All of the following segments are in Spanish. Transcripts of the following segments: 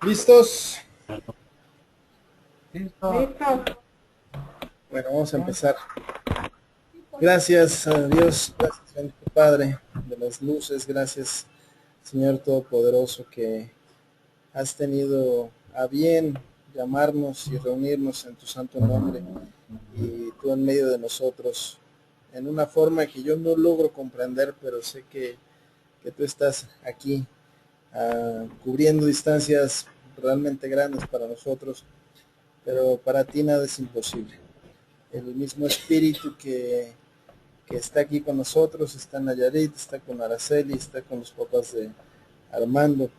¿Listos? Listo. Bueno, vamos a empezar. Gracias a Dios, gracias Bendito Padre de las luces, gracias Señor Todopoderoso que has tenido a bien llamarnos y reunirnos en tu santo nombre y tú en medio de nosotros en una forma que yo no logro comprender, pero sé que tú estás aquí cubriendo distancias realmente grandes para nosotros, pero para ti nada es imposible. El mismo espíritu que está aquí con nosotros, está en Nayarit, está con Araceli, está con los papás de Armando.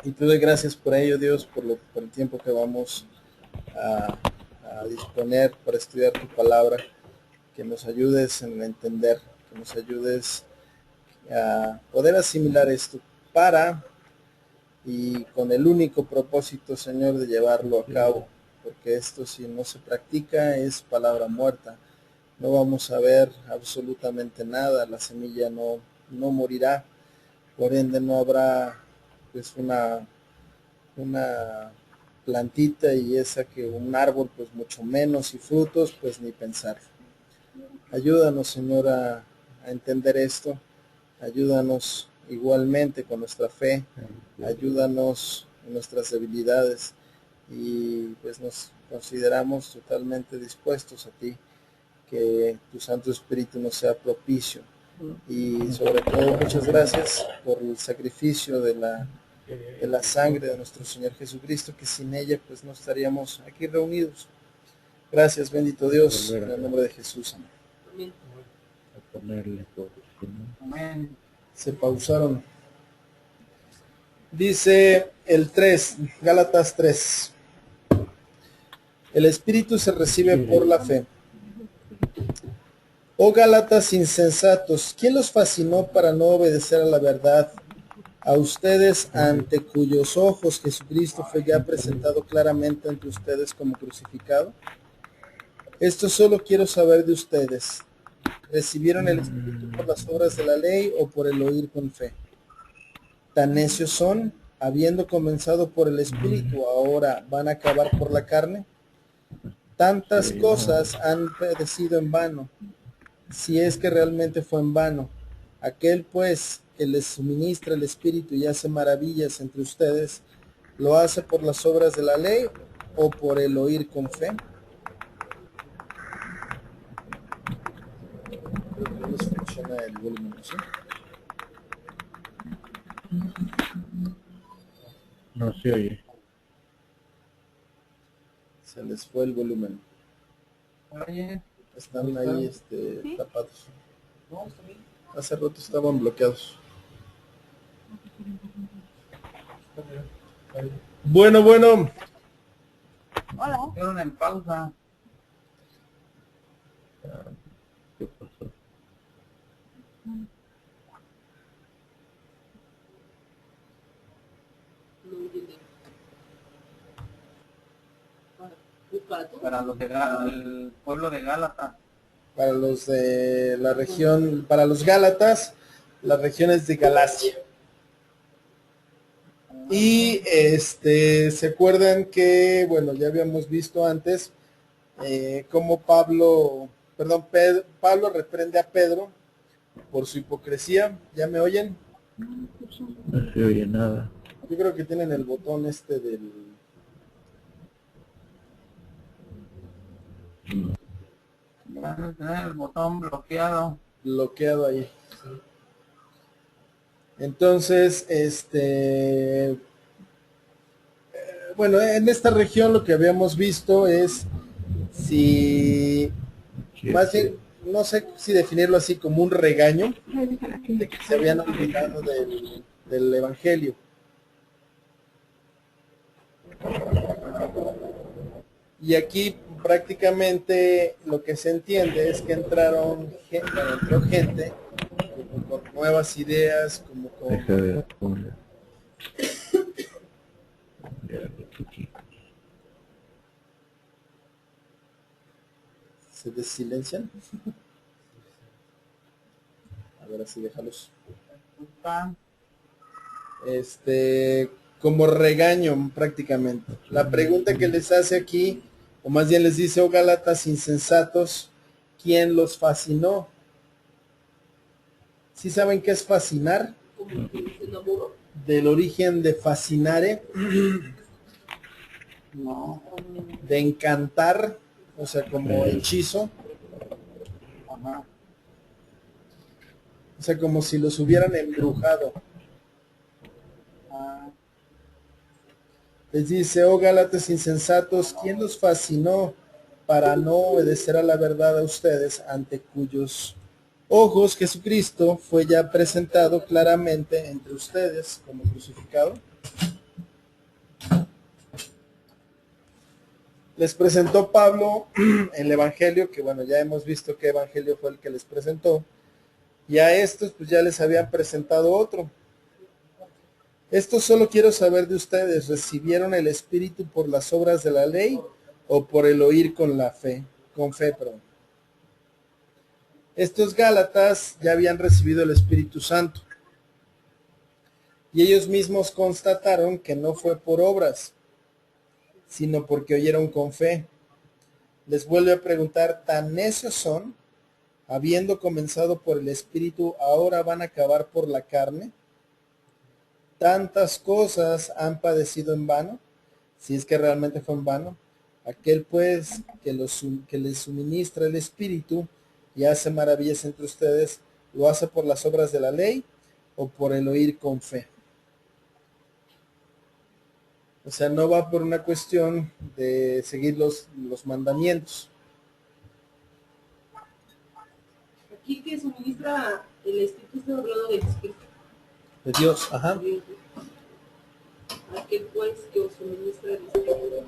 Y te doy gracias por ello, Dios, por el tiempo que vamos a disponer para estudiar tu palabra, que nos ayudes en entender, que nos ayudes a poder asimilar esto para y con el único propósito, Señor, de llevarlo a cabo, porque esto si no se practica es palabra muerta. No vamos a ver absolutamente nada, la semilla no morirá, por ende no habrá pues una plantita y esa que un árbol pues mucho menos y frutos pues ni pensar. Ayúdanos, Señor, a entender esto, ayúdanos igualmente con nuestra fe, ayúdanos en nuestras debilidades y pues nos consideramos totalmente dispuestos a ti, que tu Santo Espíritu nos sea propicio y sobre todo muchas gracias por el sacrificio de la sangre de nuestro Señor Jesucristo, que sin ella pues no estaríamos aquí reunidos. Gracias, bendito Dios, en el nombre de Jesús. Amén. Amén. Se pausaron. Dice el 3, Gálatas 3. El Espíritu se recibe por la fe. Oh Gálatas insensatos, ¿quién los fascinó para no obedecer a la verdad? A ustedes ante cuyos ojos Jesucristo fue ya presentado claramente ante ustedes como crucificado. Esto solo quiero saber de ustedes. ¿Recibieron el Espíritu por las obras de la ley o por el oír con fe? ¿Tan necios son? Habiendo comenzado por el Espíritu, ahora van a acabar por la carne. Tantas cosas han padecido en vano, si es que realmente fue en vano. Aquel pues que les suministra el Espíritu y hace maravillas entre ustedes, ¿lo hace por las obras de la ley o por el oír con fe? Creo que no les funciona el volumen, ¿sí? No se oye. Se les fue el volumen. Oye, Están ahí tapados. Hace rato estaban bloqueados. Bueno. Hola. quedaron en pausa. ¿Qué pasó? Para los del pueblo de Gálatas. Para los de la región, para los Gálatas, las regiones de Galacia. Y se acuerdan que, bueno, ya habíamos visto antes cómo Pablo reprende a Pedro por su hipocresía. ¿Ya me oyen? No se oye nada. Yo creo que tienen el botón del... Van a tener el botón bloqueado ahí. Entonces, bueno, en esta región lo que habíamos visto es si, más bien, no sé si definirlo así como un regaño de que se habían olvidado del Evangelio. Y aquí prácticamente lo que se entiende es que entró gente como con nuevas ideas, como con... Deja de poner. ¿Se desilencian? A ver, así déjalos. Como regaño prácticamente. La pregunta que les hace aquí, o más bien les dice, oh Gálatas insensatos, ¿quién los fascinó? ¿Sí saben qué es fascinar? Del origen de fascinare, No. de encantar, o sea, como hechizo. Ajá. O sea, como si los hubieran embrujado. Ah, Les dice, oh Gálatas insensatos, ¿quién los fascinó para no obedecer a la verdad a ustedes, ante cuyos ojos Jesucristo fue ya presentado claramente entre ustedes como crucificado? Les presentó Pablo el Evangelio, que bueno, ya hemos visto qué Evangelio fue el que les presentó, y a estos pues ya les habían presentado otro. Esto solo quiero saber de ustedes, ¿recibieron el Espíritu por las obras de la ley o por el oír con la fe? Con fe, perdón. Estos Gálatas ya habían recibido el Espíritu Santo y ellos mismos constataron que no fue por obras, sino porque oyeron con fe. Les vuelve a preguntar, ¿tan necios son? Habiendo comenzado por el Espíritu, ¿ahora van a acabar por la carne? ¿Tantas cosas han padecido en vano? Si es que realmente fue en vano. Aquel pues que les suministra el Espíritu y hace maravillas entre ustedes, ¿lo hace por las obras de la ley o por el oír con fe? O sea, no va por una cuestión de seguir los mandamientos. Aquí que suministra el Espíritu, está hablando del Espíritu. De Dios, ajá. Aquel pues que os suministra el Espíritu.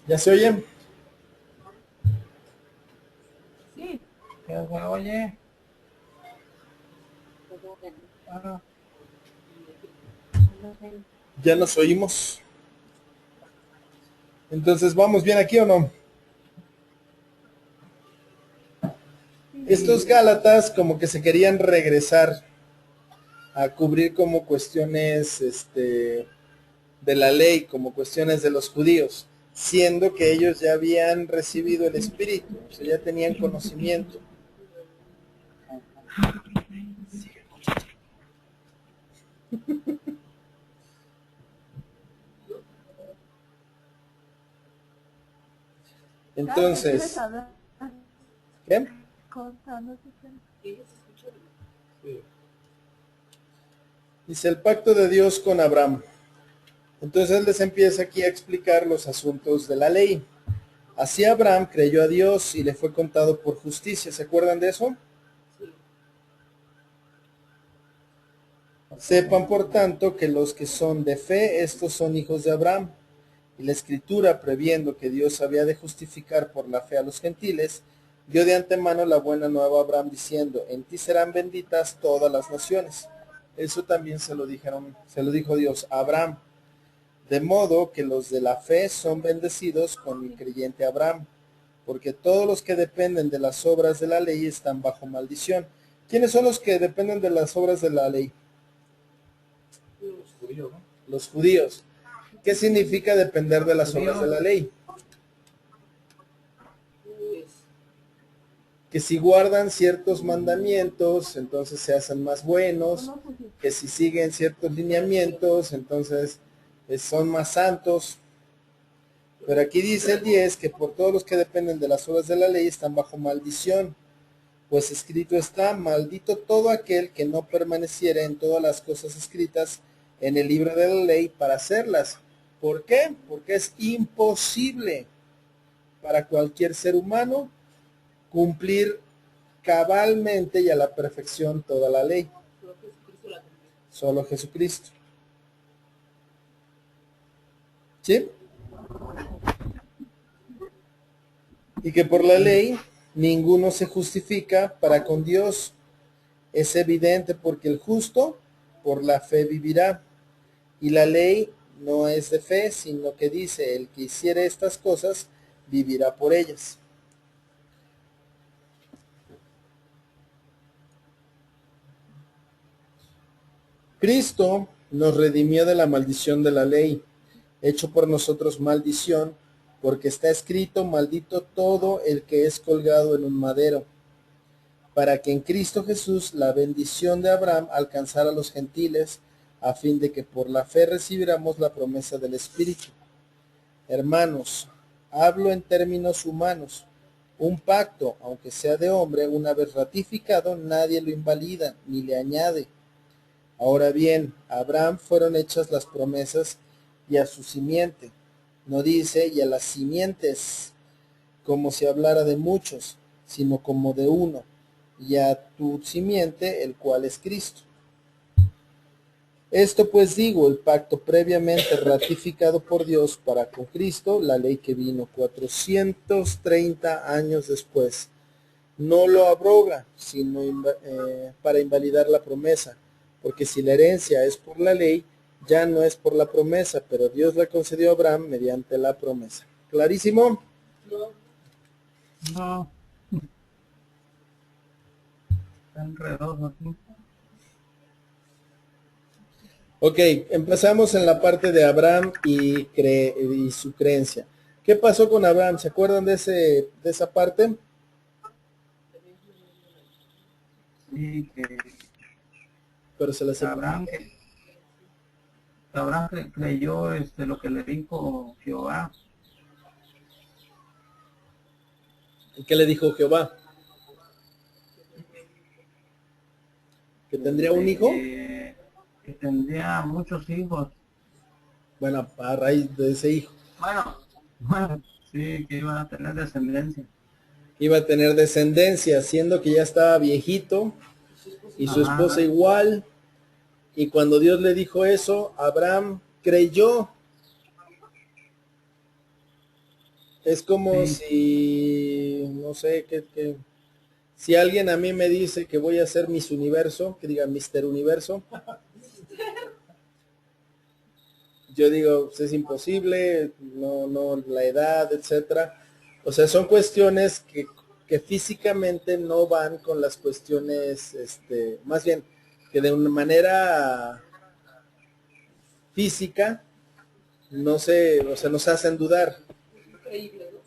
¿Ya se oye? Sí. ¿qué se oye? Ah, ¿Ya nos oímos? Entonces, ¿vamos bien aquí o no? Estos Gálatas como que se querían regresar a cubrir como cuestiones de la ley, como cuestiones de los judíos, siendo que ellos ya habían recibido el Espíritu, o sea, ya tenían conocimiento. Entonces, ¿qué? Dice el pacto de Dios con Abraham. Entonces él les empieza aquí a explicar los asuntos de la ley. Así Abraham creyó a Dios y le fue contado por justicia. ¿Se acuerdan de eso? Sepan por tanto que los que son de fe, estos son hijos de Abraham. Y la Escritura, previendo que Dios había de justificar por la fe a los gentiles, dio de antemano la buena nueva a Abraham diciendo, en ti serán benditas todas las naciones. Eso también se lo dijo Dios a Abraham. De modo que los de la fe son bendecidos con el creyente Abraham, porque todos los que dependen de las obras de la ley están bajo maldición. ¿Quiénes son los que dependen de las obras de la ley? los judíos, ¿no? Los judíos. ¿Qué significa depender de las obras de la ley? Que si guardan ciertos mandamientos, entonces se hacen más buenos, que si siguen ciertos lineamientos, entonces son más santos. Pero aquí dice el 10 que por todos los que dependen de las obras de la ley están bajo maldición, pues escrito está, maldito todo aquel que no permaneciera en todas las cosas escritas en el libro de la ley para hacerlas. ¿Por qué? Porque es imposible para cualquier ser humano cumplir cabalmente y a la perfección toda la ley. Solo Jesucristo. ¿Sí? Y que por la ley ninguno se justifica para con Dios. Es evidente porque el justo por la fe vivirá. Y la ley no es de fe, sino que dice, el que hiciere estas cosas vivirá por ellas. Cristo nos redimió de la maldición de la ley, hecho por nosotros maldición, porque está escrito, maldito todo el que es colgado en un madero, para que en Cristo Jesús la bendición de Abraham alcanzara a los gentiles, a fin de que por la fe recibiéramos la promesa del Espíritu. Hermanos, hablo en términos humanos. Un pacto, aunque sea de hombre, una vez ratificado, nadie lo invalida ni le añade. Ahora bien, a Abraham fueron hechas las promesas y a su simiente. No dice y a las simientes, como si hablara de muchos, sino como de uno, y a tu simiente, el cual es Cristo. Esto pues digo, el pacto previamente ratificado por Dios para con Cristo, la ley que vino 430 años después, no lo abroga, sino para invalidar la promesa, porque si la herencia es por la ley, ya no es por la promesa, pero Dios la concedió a Abraham mediante la promesa. ¿Clarísimo? No. Está enredoso, ¿sí? Ok, empezamos en la parte de Abraham y su creencia. ¿Qué pasó con Abraham? ¿Se acuerdan de esa parte? Sí, que Pero se las Abraham creyó lo que le dijo Jehová. ¿Qué le dijo Jehová? ¿Que tendría un hijo? Que tendría muchos hijos. Bueno, a raíz de ese hijo. Bueno, sí, que iban a tener descendencia. Iba a tener descendencia, siendo que ya estaba viejito y su esposa igual. Y cuando Dios le dijo eso, Abraham creyó. Es como si, no sé, si alguien a mí me dice que voy a hacer Miss Universo, que diga Mister Universo, yo digo, pues es imposible, no, la edad, etcétera. O sea, son cuestiones que físicamente no van con las cuestiones, más bien, que de una manera física, no sé, o sea, nos hacen dudar.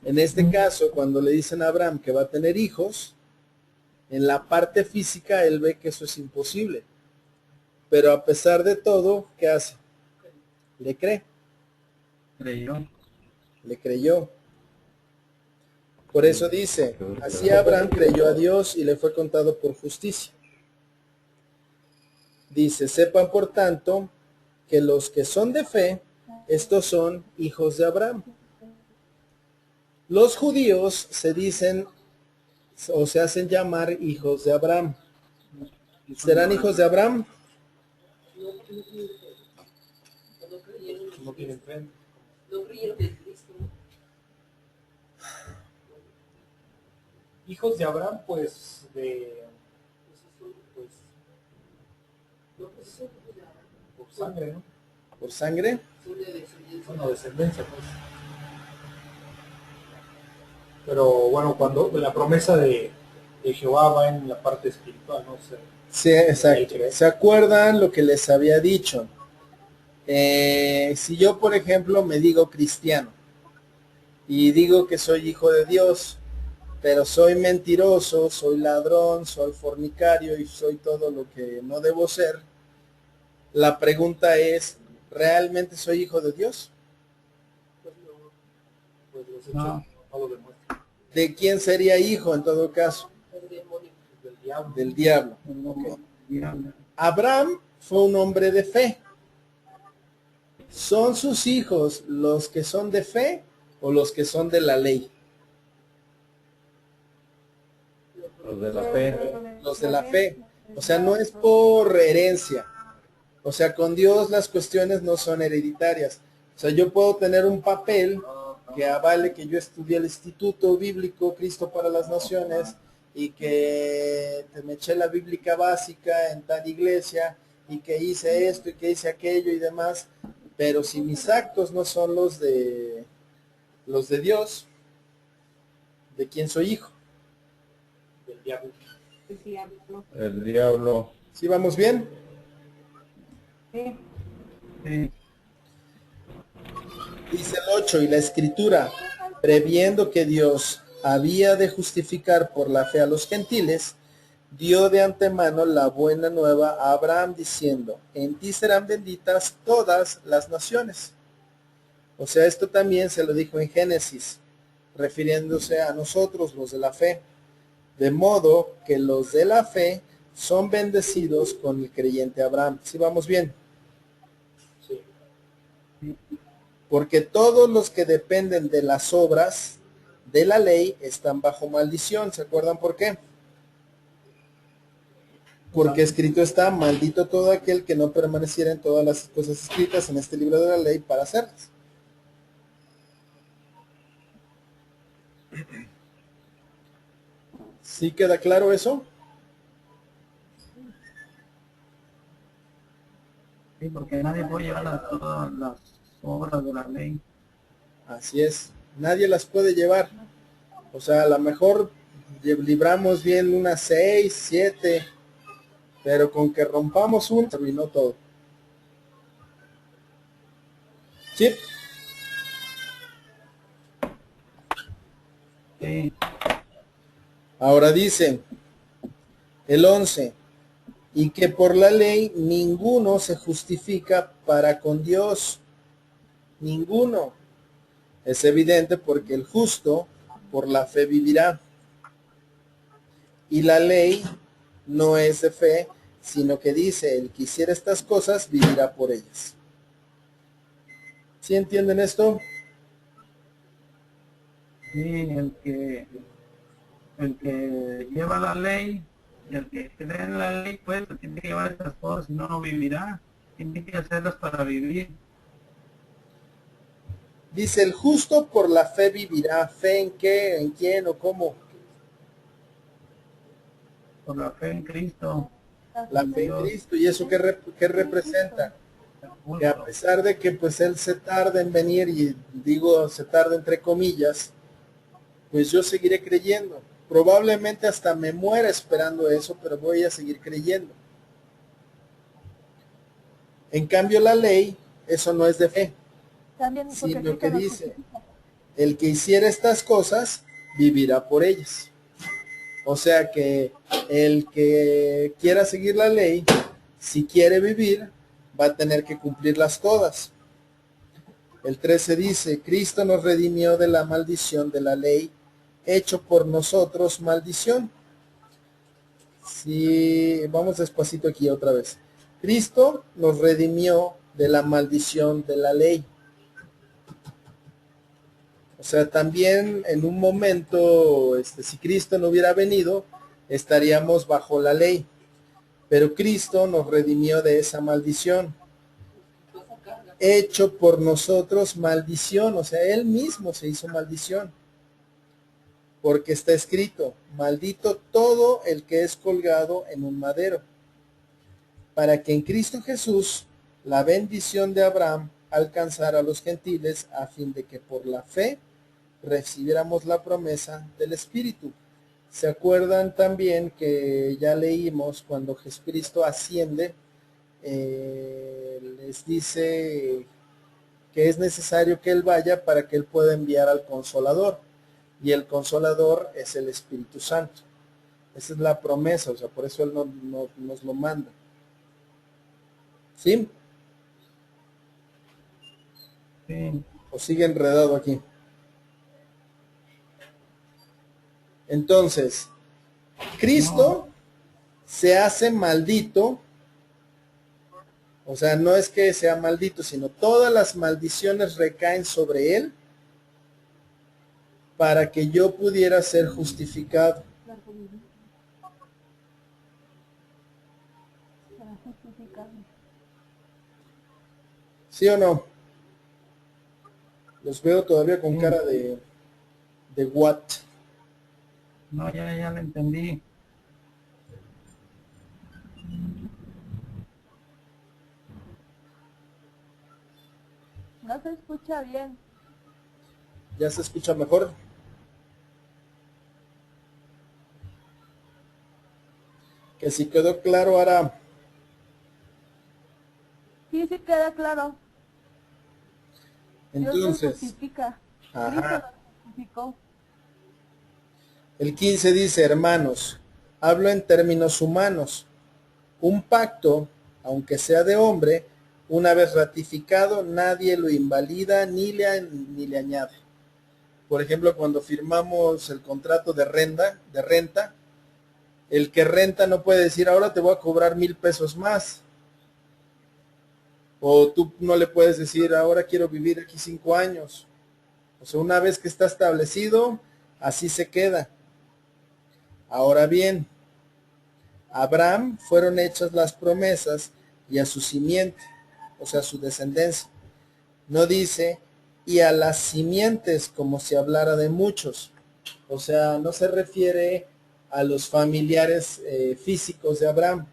En este caso, cuando le dicen a Abraham que va a tener hijos, en la parte física él ve que eso es imposible. Pero a pesar de todo, ¿qué hace? Le cree. Le creyó. Por eso dice, así Abraham creyó a Dios y le fue contado por justicia. Dice, sepan por tanto que los que son de fe, estos son hijos de Abraham. Los judíos se dicen o se hacen llamar hijos de Abraham. ¿Serán hijos de Abraham? No tienen fe. No creyeron en Cristo. Hijos de Abraham, pues, por sangre, ¿no? ¿Por sangre? Bueno, descendencia, pues. Pero bueno, cuando la promesa de Jehová va en la parte espiritual, ¿no? Sí, exacto. ¿Se acuerdan lo que les había dicho? Si yo, por ejemplo, me digo cristiano y digo que soy hijo de Dios, pero soy mentiroso, soy ladrón, soy fornicario y soy todo lo que no debo ser, la pregunta es, ¿realmente soy hijo de Dios? Pues los hechos no lo demuestran. ¿De quién sería hijo en todo caso? Del diablo. Del diablo. Okay. Abraham fue un hombre de fe. ¿Son sus hijos los que son de fe o los que son de la ley? Los de la fe. Los de la fe. O sea, no es por herencia. O sea, con Dios las cuestiones no son hereditarias. O sea, yo puedo tener un papel que avale que yo estudié el Instituto Bíblico Cristo para las Naciones y que te me eché la bíblica básica en tal iglesia y que hice esto y que hice aquello y demás, pero si mis actos no son los de Dios, ¿de quién soy hijo? Del diablo. El diablo. ¿Sí vamos bien? Sí. Dice el 8, y la escritura, previendo que Dios había de justificar por la fe a los gentiles, dio de antemano la buena nueva a Abraham diciendo, en ti serán benditas todas las naciones. O sea, esto también se lo dijo en Génesis, refiriéndose a nosotros, los de la fe. De modo que los de la fe son bendecidos con el creyente Abraham. ¿Sí vamos bien? Sí. Porque todos los que dependen de las obras de la ley están bajo maldición. ¿Se acuerdan por qué? Porque escrito está, maldito todo aquel que no permaneciera en todas las cosas escritas en este libro de la ley para hacerlas. ¿Sí queda claro eso? Sí, porque nadie puede llevar todas las obras de la ley. Así es. Nadie las puede llevar. O sea, a lo mejor libramos bien unas 6, 7, pero con que rompamos un, se arruinó todo. ¿Sí? Sí. Ahora dice el 11, y que por la ley ninguno se justifica para con Dios. Ninguno. Es evidente porque el justo por la fe vivirá. Y la ley no es de fe, sino que dice, el que hiciera estas cosas vivirá por ellas. ¿Sí entienden esto? Sí, el que lleva la ley, el que cree en la ley, pues tiene que llevar estas cosas, si no, no vivirá. Tiene que hacerlas para vivir. Dice, el justo por la fe vivirá. ¿Fe en qué? ¿En quién o cómo? Por la fe en Cristo. La fe en Cristo. ¿Y eso qué representa? Que a pesar de que pues Él se tarda en venir, y digo se tarda entre comillas, pues yo seguiré creyendo. Probablemente hasta me muera esperando eso, pero voy a seguir creyendo. En cambio la ley, eso no es de fe, sino que dice, el que hiciera estas cosas, vivirá por ellas. O sea que el que quiera seguir la ley, si quiere vivir, va a tener que cumplirlas todas. El 13 dice, Cristo nos redimió de la maldición de la ley, hecho por nosotros maldición. Sí, vamos despacito aquí otra vez. Cristo nos redimió de la maldición de la ley. O sea, también en un momento, si Cristo no hubiera venido, estaríamos bajo la ley. Pero Cristo nos redimió de esa maldición. Hecho por nosotros maldición. O sea, Él mismo se hizo maldición. Porque está escrito, maldito todo el que es colgado en un madero, para que en Cristo Jesús la bendición de Abraham alcanzara a los gentiles, a fin de que por la fe recibiéramos la promesa del Espíritu. ¿Se acuerdan también que ya leímos cuando Jesucristo asciende, les dice que es necesario que Él vaya para que Él pueda enviar al Consolador? Y el Consolador es el Espíritu Santo. Esa es la promesa, o sea, por eso Él nos lo manda. ¿Sí? Sí. ¿O sigue enredado aquí? Entonces, Cristo se hace maldito, o sea, no es que sea maldito, sino todas las maldiciones recaen sobre Él para que yo pudiera ser justificado. ¿Sí o no? Los veo todavía con cara de what. No, ya lo entendí. No se escucha bien. ¿Ya se escucha mejor? Que si quedó claro ahora. Sí, sí queda claro. Dios nos Entonces, justifica. Cristo ajá. nos justificó. El 15 dice, hermanos, hablo en términos humanos. Un pacto, aunque sea de hombre, una vez ratificado, nadie lo invalida ni le añade. Por ejemplo, cuando firmamos el contrato de renta, el que renta no puede decir, ahora te voy a cobrar 1,000 pesos más. O tú no le puedes decir, ahora quiero vivir aquí 5 años. O sea, una vez que está establecido, así se queda. Ahora bien, a Abraham fueron hechas las promesas y a su simiente, o sea, a su descendencia. No dice, y a las simientes como si hablara de muchos. O sea, no se refiere a los familiares físicos de Abraham,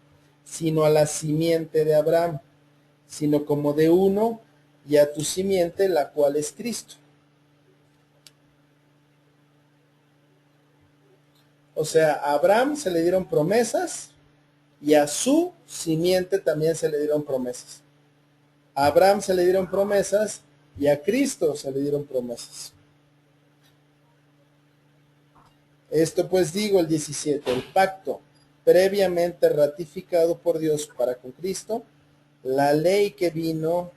sino a la simiente de Abraham, sino como de uno y a tu simiente, la cual es Cristo. O sea, a Abraham se le dieron promesas y a su simiente también se le dieron promesas. A Abraham se le dieron promesas y a Cristo se le dieron promesas. Esto pues digo, el 17, el pacto previamente ratificado por Dios para con Cristo, la ley que vino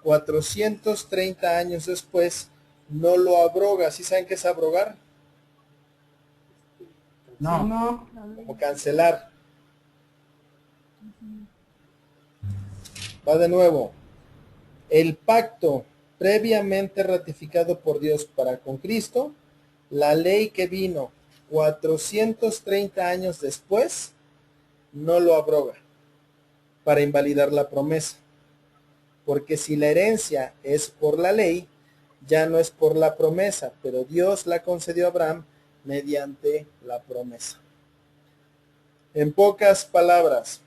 430 años después, no lo abroga. ¿Sí saben qué es abrogar? No. Como cancelar. Va de nuevo. El pacto previamente ratificado por Dios para con Cristo, la ley que vino 430 años después, no lo abroga para invalidar la promesa. Porque si la herencia es por la ley, ya no es por la promesa, pero Dios la concedió a Abraham mediante la promesa. En pocas palabras,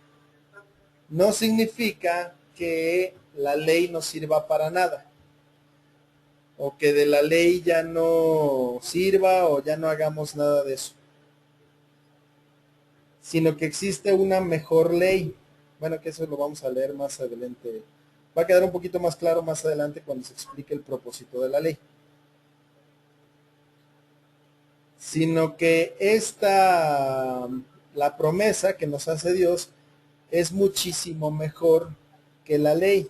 no significa que la ley no sirva para nada, o que de la ley ya no sirva o ya no hagamos nada de eso, sino que existe una mejor ley. Bueno, que eso lo vamos a leer más adelante. Va a quedar un poquito más claro más adelante cuando se explique el propósito de la ley. Sino que la promesa que nos hace Dios es muchísimo mejor que la ley.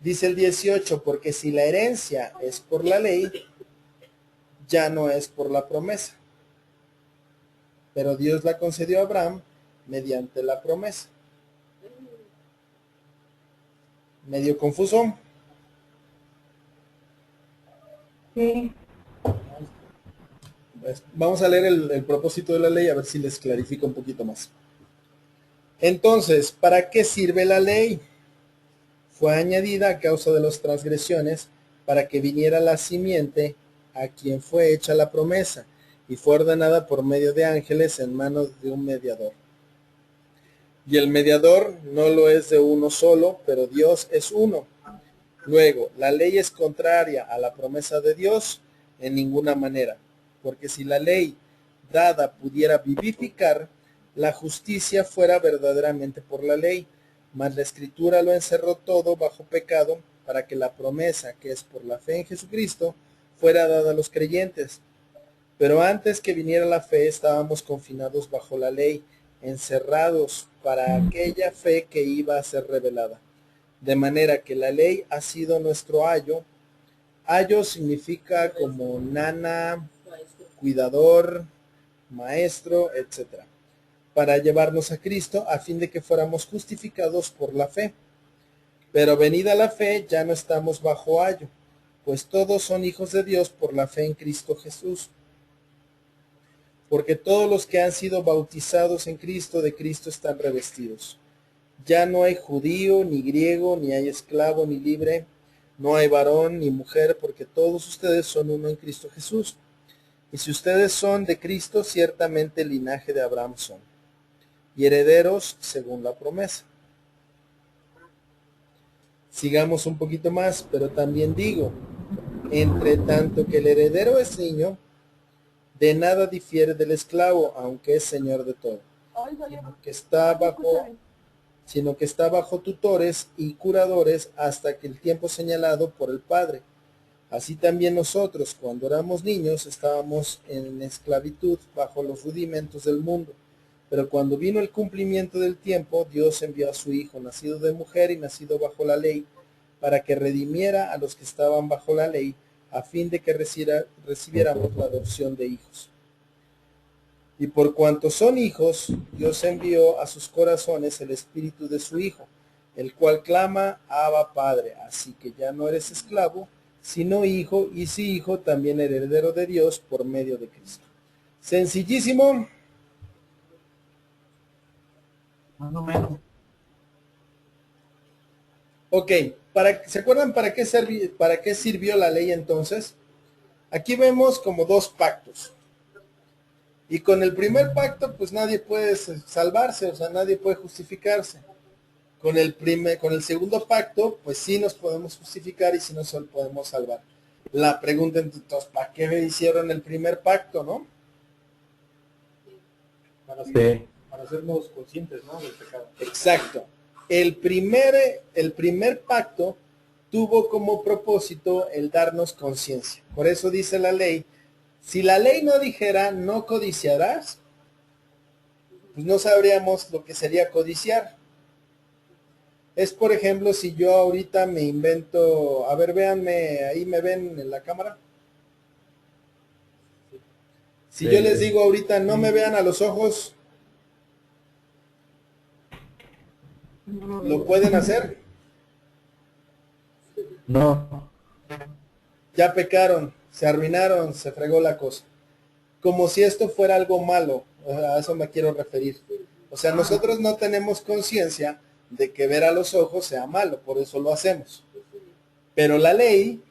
Dice el 18, porque si la herencia es por la ley, ya no es por la promesa. Pero Dios la concedió a Abraham mediante la promesa. ¿Medio confuso? Sí. Pues vamos a leer el propósito de la ley a ver si les clarifica un poquito más. Entonces, ¿para qué sirve la ley? Fue añadida a causa de las transgresiones para que viniera la simiente a quien fue hecha la promesa y fue ordenada por medio de ángeles en manos de un mediador. Y el mediador no lo es de uno solo, pero Dios es uno. Luego, la ley es contraria a la promesa de Dios en ninguna manera, porque si la ley dada pudiera vivificar, la justicia fuera verdaderamente por la ley, mas la Escritura lo encerró todo bajo pecado para que la promesa, que es por la fe en Jesucristo, fuera dada a los creyentes. Pero antes que viniera la fe estábamos confinados bajo la ley, encerrados para aquella fe que iba a ser revelada. De manera que la ley ha sido nuestro ayo. Ayo significa como nana, cuidador, maestro, etc. Para llevarnos a Cristo a fin de que fuéramos justificados por la fe. Pero venida la fe ya no estamos bajo ayo, pues todos son hijos de Dios por la fe en Cristo Jesús. Porque todos los que han sido bautizados en Cristo, de Cristo están revestidos. Ya no hay judío, ni griego, ni hay esclavo, ni libre, No hay varón ni mujer, porque todos ustedes son uno en Cristo Jesús. Y si ustedes son de Cristo, ciertamente el linaje de Abraham son, y herederos según la promesa. Sigamos un poquito más, pero también digo, entre tanto que el heredero es niño, de nada difiere del esclavo, aunque es señor de todo, Hoy salió. que está ¿Sí escucha bajo, bien? sino que está bajo tutores y curadores hasta que el tiempo señalado por el Padre. Así también nosotros, cuando éramos niños, estábamos en esclavitud bajo los rudimentos del mundo. Pero cuando vino el cumplimiento del tiempo, Dios envió a su Hijo, nacido de mujer y nacido bajo la ley, para que redimiera a los que estaban bajo la ley, a fin de que recibiéramos la adopción de hijos. Y por cuanto son hijos, Dios envió a sus corazones el espíritu de su Hijo, el cual clama, Abba Padre. Así que ya no eres esclavo, sino hijo, y si hijo, también heredero de Dios por medio de Cristo. Sencillísimo. Más o menos. Ok, ¿se acuerdan para qué sirvió la ley entonces? Aquí vemos como dos pactos. Y con el primer pacto, pues nadie puede salvarse, o sea, nadie puede justificarse. Con el segundo pacto, pues sí nos podemos justificar y sí nos podemos salvar. La pregunta entonces, ¿para qué hicieron el primer pacto, no? Para hacernos conscientes, ¿no?, del pecado. Exacto. El primer pacto tuvo como propósito el darnos conciencia. Por eso dice la ley, si la ley no dijera no codiciarás, pues no sabríamos lo que sería codiciar. Es, por ejemplo, si yo ahorita me invento, a ver, véanme, ahí me ven en la cámara. Si yo les digo ahorita, no me vean a los ojos, ¿lo pueden hacer? No. Ya pecaron, se arruinaron, se fregó la cosa. Como si esto fuera algo malo, a eso me quiero referir. O sea, nosotros no tenemos conciencia de que ver a los ojos sea malo, por eso lo hacemos. Pero la ley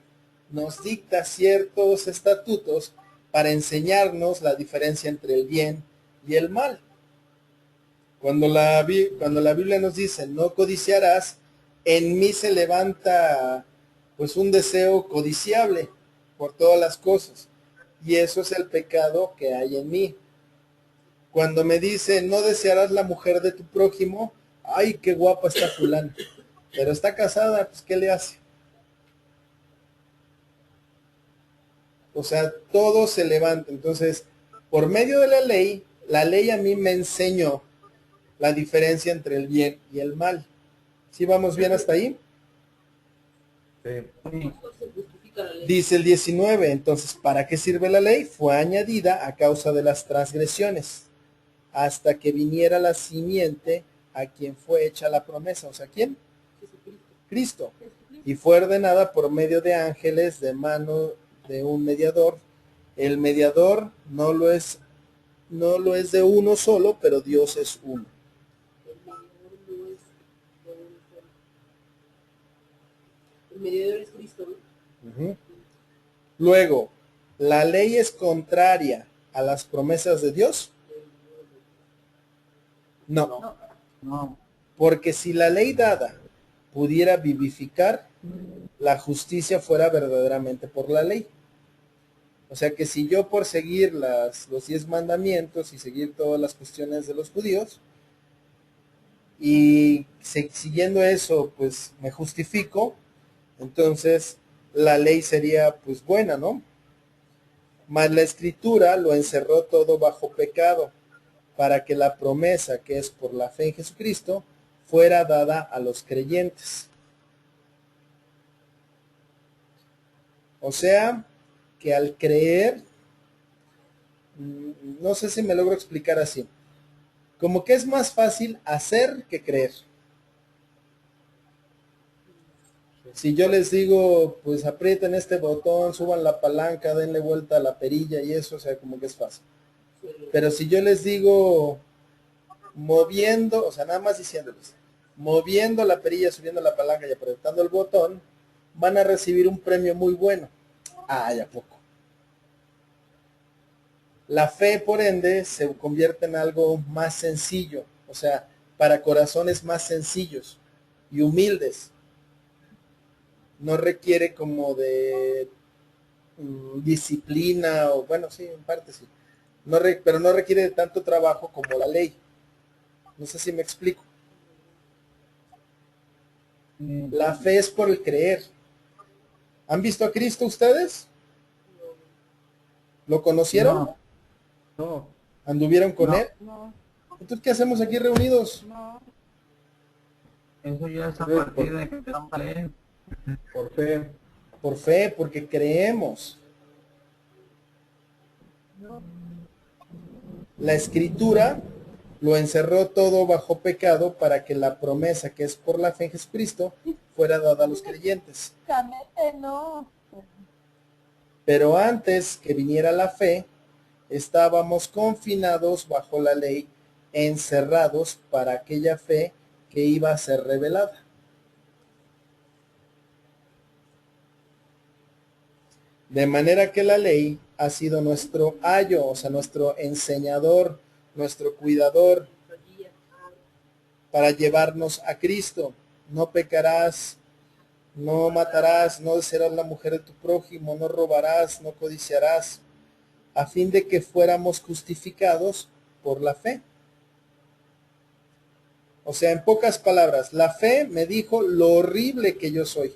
nos dicta ciertos estatutos para enseñarnos la diferencia entre el bien y el mal. Cuando la Biblia nos dice, no codiciarás, en mí se levanta pues un deseo codiciable por todas las cosas. Y eso es el pecado que hay en mí. Cuando me dice, no desearás la mujer de tu prójimo, ay, qué guapa está fulana. Pero está casada, pues ¿qué le hace? O sea, todo se levanta. Entonces, por medio de la ley a mí me enseñó la diferencia entre el bien y el mal. ¿Sí vamos bien hasta ahí? Dice el 19, entonces, ¿para qué sirve la ley? Fue añadida a causa de las transgresiones, hasta que viniera la simiente a quien fue hecha la promesa. O sea, ¿quién? Cristo. Y fue ordenada por medio de ángeles de mano de un mediador. El mediador no lo es de uno solo, pero Dios es uno. El mediador es Cristo, ¿no? Luego, ¿la ley es contraria a las promesas de Dios? No. No. Porque si la ley dada pudiera vivificar, la justicia fuera verdaderamente por la ley. O sea que si yo por seguir los 10 mandamientos y seguir todas las cuestiones de los judíos, y siguiendo eso, pues me justifico, entonces la ley sería pues buena, ¿no? Mas la escritura lo encerró todo bajo pecado, para que la promesa que es por la fe en Jesucristo fuera dada a los creyentes. O sea, que al creer, no sé si me logro explicar así, como que es más fácil hacer que creer. Si yo les digo, pues aprieten este botón, suban la palanca, denle vuelta a la perilla y eso, o sea, como que es fácil. Pero si yo les digo moviendo, o sea, nada más diciéndoles, moviendo la perilla, subiendo la palanca y apretando el botón, van a recibir un premio muy bueno. Ay, ¿a poco? La fe, por ende, se convierte en algo más sencillo, o sea, para corazones más sencillos y humildes. No requiere como de disciplina, o bueno, sí, en parte sí. Pero no requiere de tanto trabajo como la ley. No sé si me explico. La fe es por el creer. ¿Han visto a Cristo ustedes? ¿Lo conocieron? No, no, ¿Anduvieron con No. él? No, Entonces, ¿qué hacemos aquí reunidos? no. eso ya es a Por- partir de que empezamos a leer. Por fe. Por fe, porque creemos. La escritura lo encerró todo bajo pecado para que la promesa que es por la fe en Jesucristo fuera dada a los creyentes. No. Pero antes que viniera la fe, estábamos confinados bajo la ley, encerrados para aquella fe que iba a ser revelada. De manera que la ley ha sido nuestro ayo, o sea, nuestro enseñador, nuestro cuidador, para llevarnos a Cristo. No pecarás, no matarás, no desearás la mujer de tu prójimo, no robarás, no codiciarás, a fin de que fuéramos justificados por la fe. O sea, en pocas palabras, la fe me dijo lo horrible que yo soy.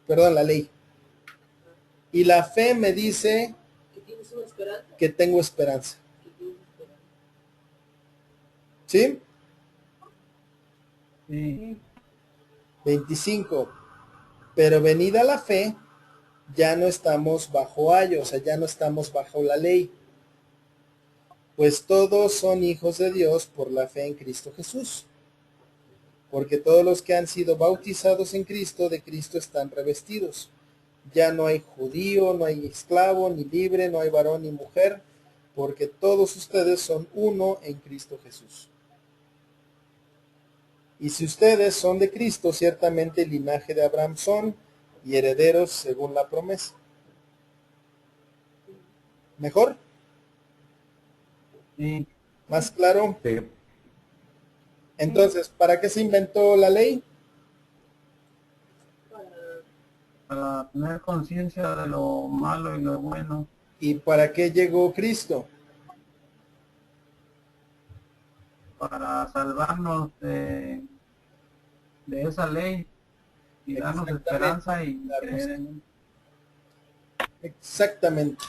Perdón, la ley. Y la fe me dice ¿Que tienes una esperanza? que tengo esperanza. Que tienes esperanza. ¿Sí? Sí. 25. Pero venida la fe, ya no estamos bajo ayo, o sea, ya no estamos bajo la ley. Pues todos son hijos de Dios por la fe en Cristo Jesús. Porque todos los que han sido bautizados en Cristo, de Cristo están revestidos. Ya no hay judío, no hay esclavo, ni libre, no hay varón ni mujer, porque todos ustedes son uno en Cristo Jesús. Y si ustedes son de Cristo, ciertamente el linaje de Abraham son, y herederos según la promesa. ¿Mejor? Sí. ¿Más claro? Sí. Entonces, ¿para qué se inventó la ley? Para tener conciencia de lo malo y lo bueno, ¿Y para qué llegó Cristo? para salvarnos de esa ley y darnos Exactamente. esperanza y Darnos- creer en él. Exactamente.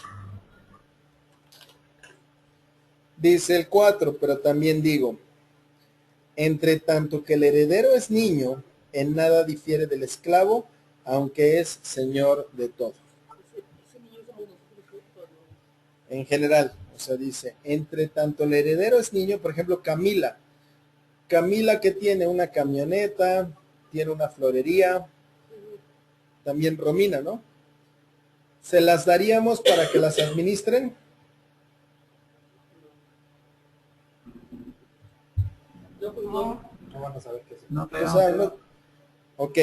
Dice el 4, pero también digo, entre tanto que el heredero es niño, en nada difiere del esclavo, aunque es señor de todo. Ese niño somos nosotros juntos, ¿no? En general, o sea, dice, entre tanto el heredero es niño, por ejemplo, Camila. Camila que tiene una camioneta, tiene una florería, también Romina, ¿no? ¿Se las daríamos para que las administren? No, pues no. No van a saber qué hacer. No O creo. sea, no. Ok,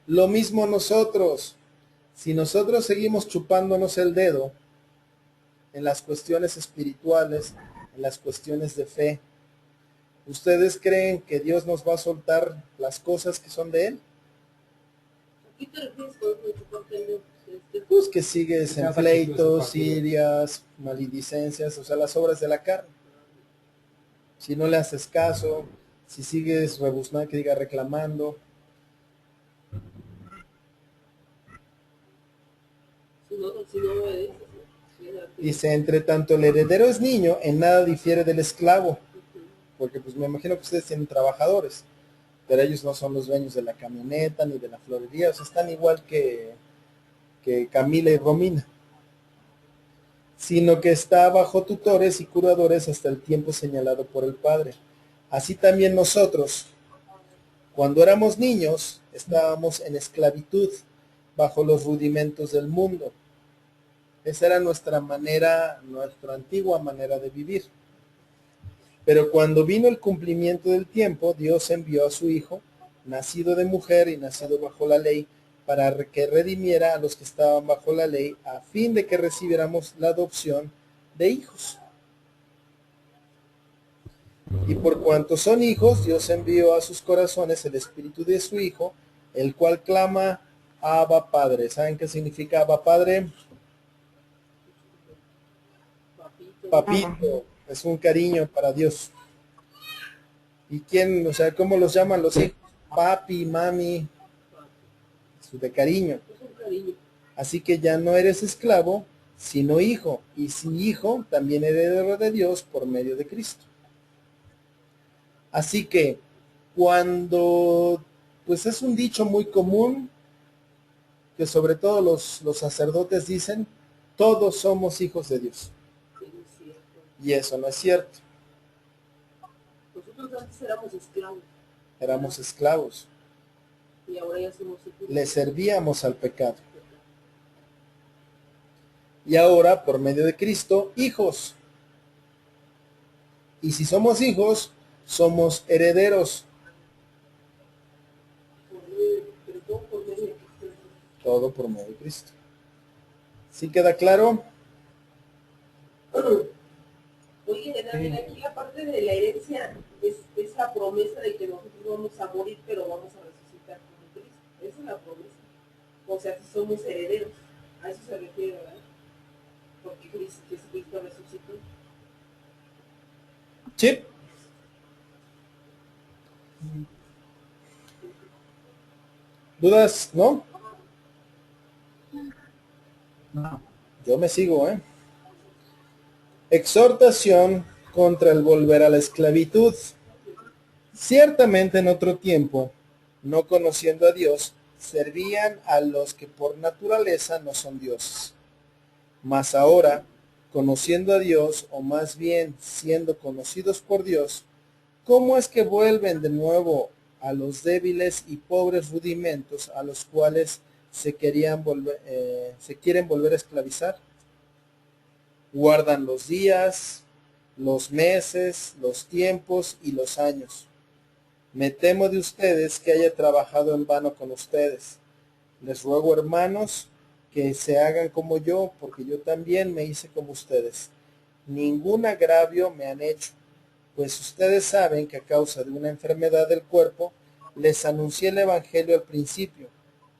lo mismo nosotros. Si nosotros seguimos chupándonos el dedo en las cuestiones espirituales, en las cuestiones de fe, ¿ustedes creen que Dios nos va a soltar las cosas que son de Él? ¿A qué te refieres con eso de chuparte el dedo? Pues que sigues en Cada pleitos, partido. irias, maledicencias, o sea, las obras de la carne. Si no le haces caso, si sigues rebuznando, que diga reclamando, Si no obedeces, ¿no? Si es arte. dice, entre tanto el heredero es niño, en nada difiere del esclavo. Porque pues me imagino que ustedes tienen trabajadores, pero ellos no son los dueños de la camioneta ni de la florería, o sea, están igual que Camila y Romina, sino que está bajo tutores y curadores hasta el tiempo señalado por el Padre. Así también nosotros, cuando éramos niños, estábamos en esclavitud, bajo los rudimentos del mundo. Esa era nuestra manera, nuestra antigua manera de vivir. Pero cuando vino el cumplimiento del tiempo, Dios envió a su Hijo, nacido de mujer y nacido bajo la ley, para que redimiera a los que estaban bajo la ley, a fin de que recibiéramos la adopción de hijos. Y por cuanto son hijos, Dios envió a sus corazones el espíritu de su Hijo, el cual clama, Abba Padre. ¿Saben qué significa Abba Padre? Papito. Es un cariño para Dios. ¿Y quién, o sea, cómo los llaman los hijos? Papi, mami, de cariño. Así que ya no eres esclavo, sino hijo. Y si hijo, también heredero de Dios por medio de Cristo. Así que cuando, pues es un dicho muy común, que sobre todo los sacerdotes dicen, todos somos hijos de Dios. Y eso no es cierto. Nosotros antes éramos esclavos. Éramos esclavos. Y ahora ya somos hijos. Le servíamos al pecado. Y ahora, por medio de Cristo, hijos. Y si somos hijos, somos herederos. Pero todo por medio de Cristo. Todo por medio de Cristo. ¿Sí queda claro? Oye, Daniel, aquí la parte de la herencia es la promesa de que nosotros vamos a morir, pero vamos a resucitar como Cristo. Esa es la promesa. O sea, si somos herederos. A eso se refiere, ¿verdad? Porque Jesucristo resucitó. Sí. ¿Dudas? ¿No? No. Yo me sigo, ¿eh? Exhortación contra el volver a la esclavitud. Ciertamente en otro tiempo, no conociendo a Dios, servían a los que por naturaleza no son dioses. Mas ahora, conociendo a Dios, o más bien siendo conocidos por Dios, ¿cómo es que vuelven de nuevo a los débiles y pobres rudimentos a los cuales se quieren volver a esclavizar? Guardan los días, los meses, los tiempos y los años. Me temo de ustedes que haya trabajado en vano con ustedes. Les ruego, hermanos, que se hagan como yo, porque yo también me hice como ustedes. Ningún agravio me han hecho, pues ustedes saben que a causa de una enfermedad del cuerpo, les anuncié el Evangelio al principio,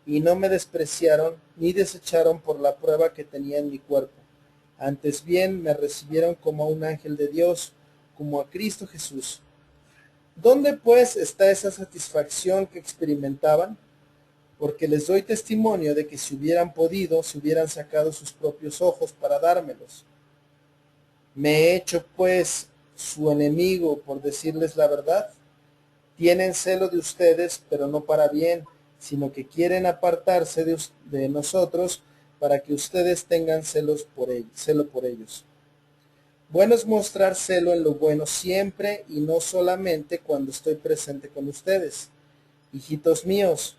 y no me despreciaron ni desecharon por la prueba que tenía en mi cuerpo. Antes bien me recibieron como a un ángel de Dios, como a Cristo Jesús. ¿Dónde pues está esa satisfacción que experimentaban? Porque les doy testimonio de que si hubieran podido, se hubieran sacado sus propios ojos para dármelos. ¿Me he hecho pues su enemigo por decirles la verdad? Tienen celo de ustedes, pero no para bien, sino que quieren apartarse de nosotros para que ustedes tengan celo por ellos. Bueno es mostrar celo en lo bueno siempre y no solamente cuando estoy presente con ustedes. Hijitos míos,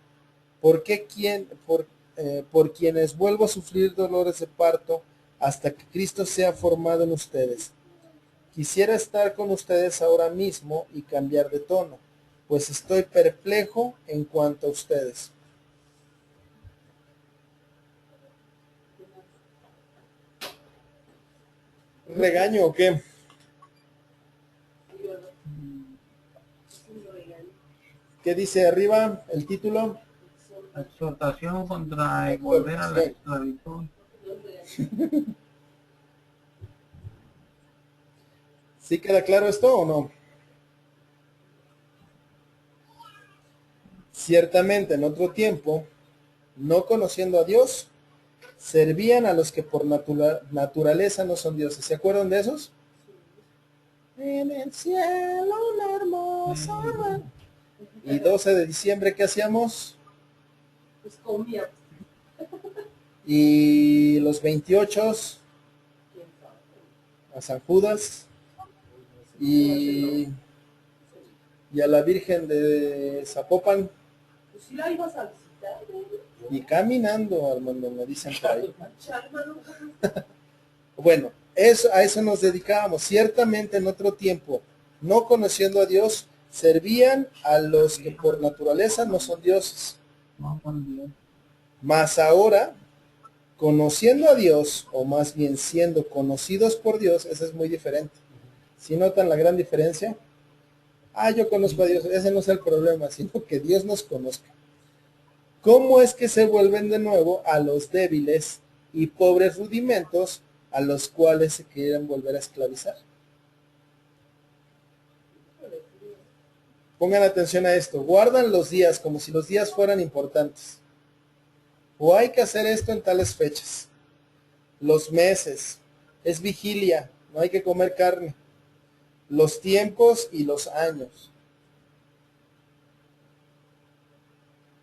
por quienes vuelvo a sufrir dolores de parto hasta que Cristo sea formado en ustedes. Quisiera estar con ustedes ahora mismo y cambiar de tono, pues estoy perplejo en cuanto a ustedes. ¿Regaño o qué? ¿Qué dice arriba el título? Exhortación contra el volver a la esclavitud. ¿Sí queda claro esto o no? Ciertamente en otro tiempo, no conociendo a Dios, servían a los que por naturaleza no son dioses. ¿Se acuerdan de esos? En el cielo una hermosa mar. Y 12 de diciembre, ¿qué hacíamos? Pues comía. Y los 28 a San Judas y a la Virgen de Zapopan. Pues sí la ibas a visitar, Y caminando, Armando, me dicen por ahí. Bueno, a eso nos dedicábamos. Ciertamente en otro tiempo, no conociendo a Dios, servían a los que por naturaleza no son dioses. No, con Dios. Mas ahora, conociendo a Dios, o más bien siendo conocidos por Dios, eso es muy diferente. ¿Sí notan la gran diferencia? Yo conozco a Dios, ese no es el problema, sino que Dios nos conozca. ¿Cómo es que se vuelven de nuevo a los débiles y pobres rudimentos a los cuales se quieren volver a esclavizar? Pongan atención a esto. Guardan los días como si los días fueran importantes. O hay que hacer esto en tales fechas. Los meses. Es vigilia. No hay que comer carne. Los tiempos y los años.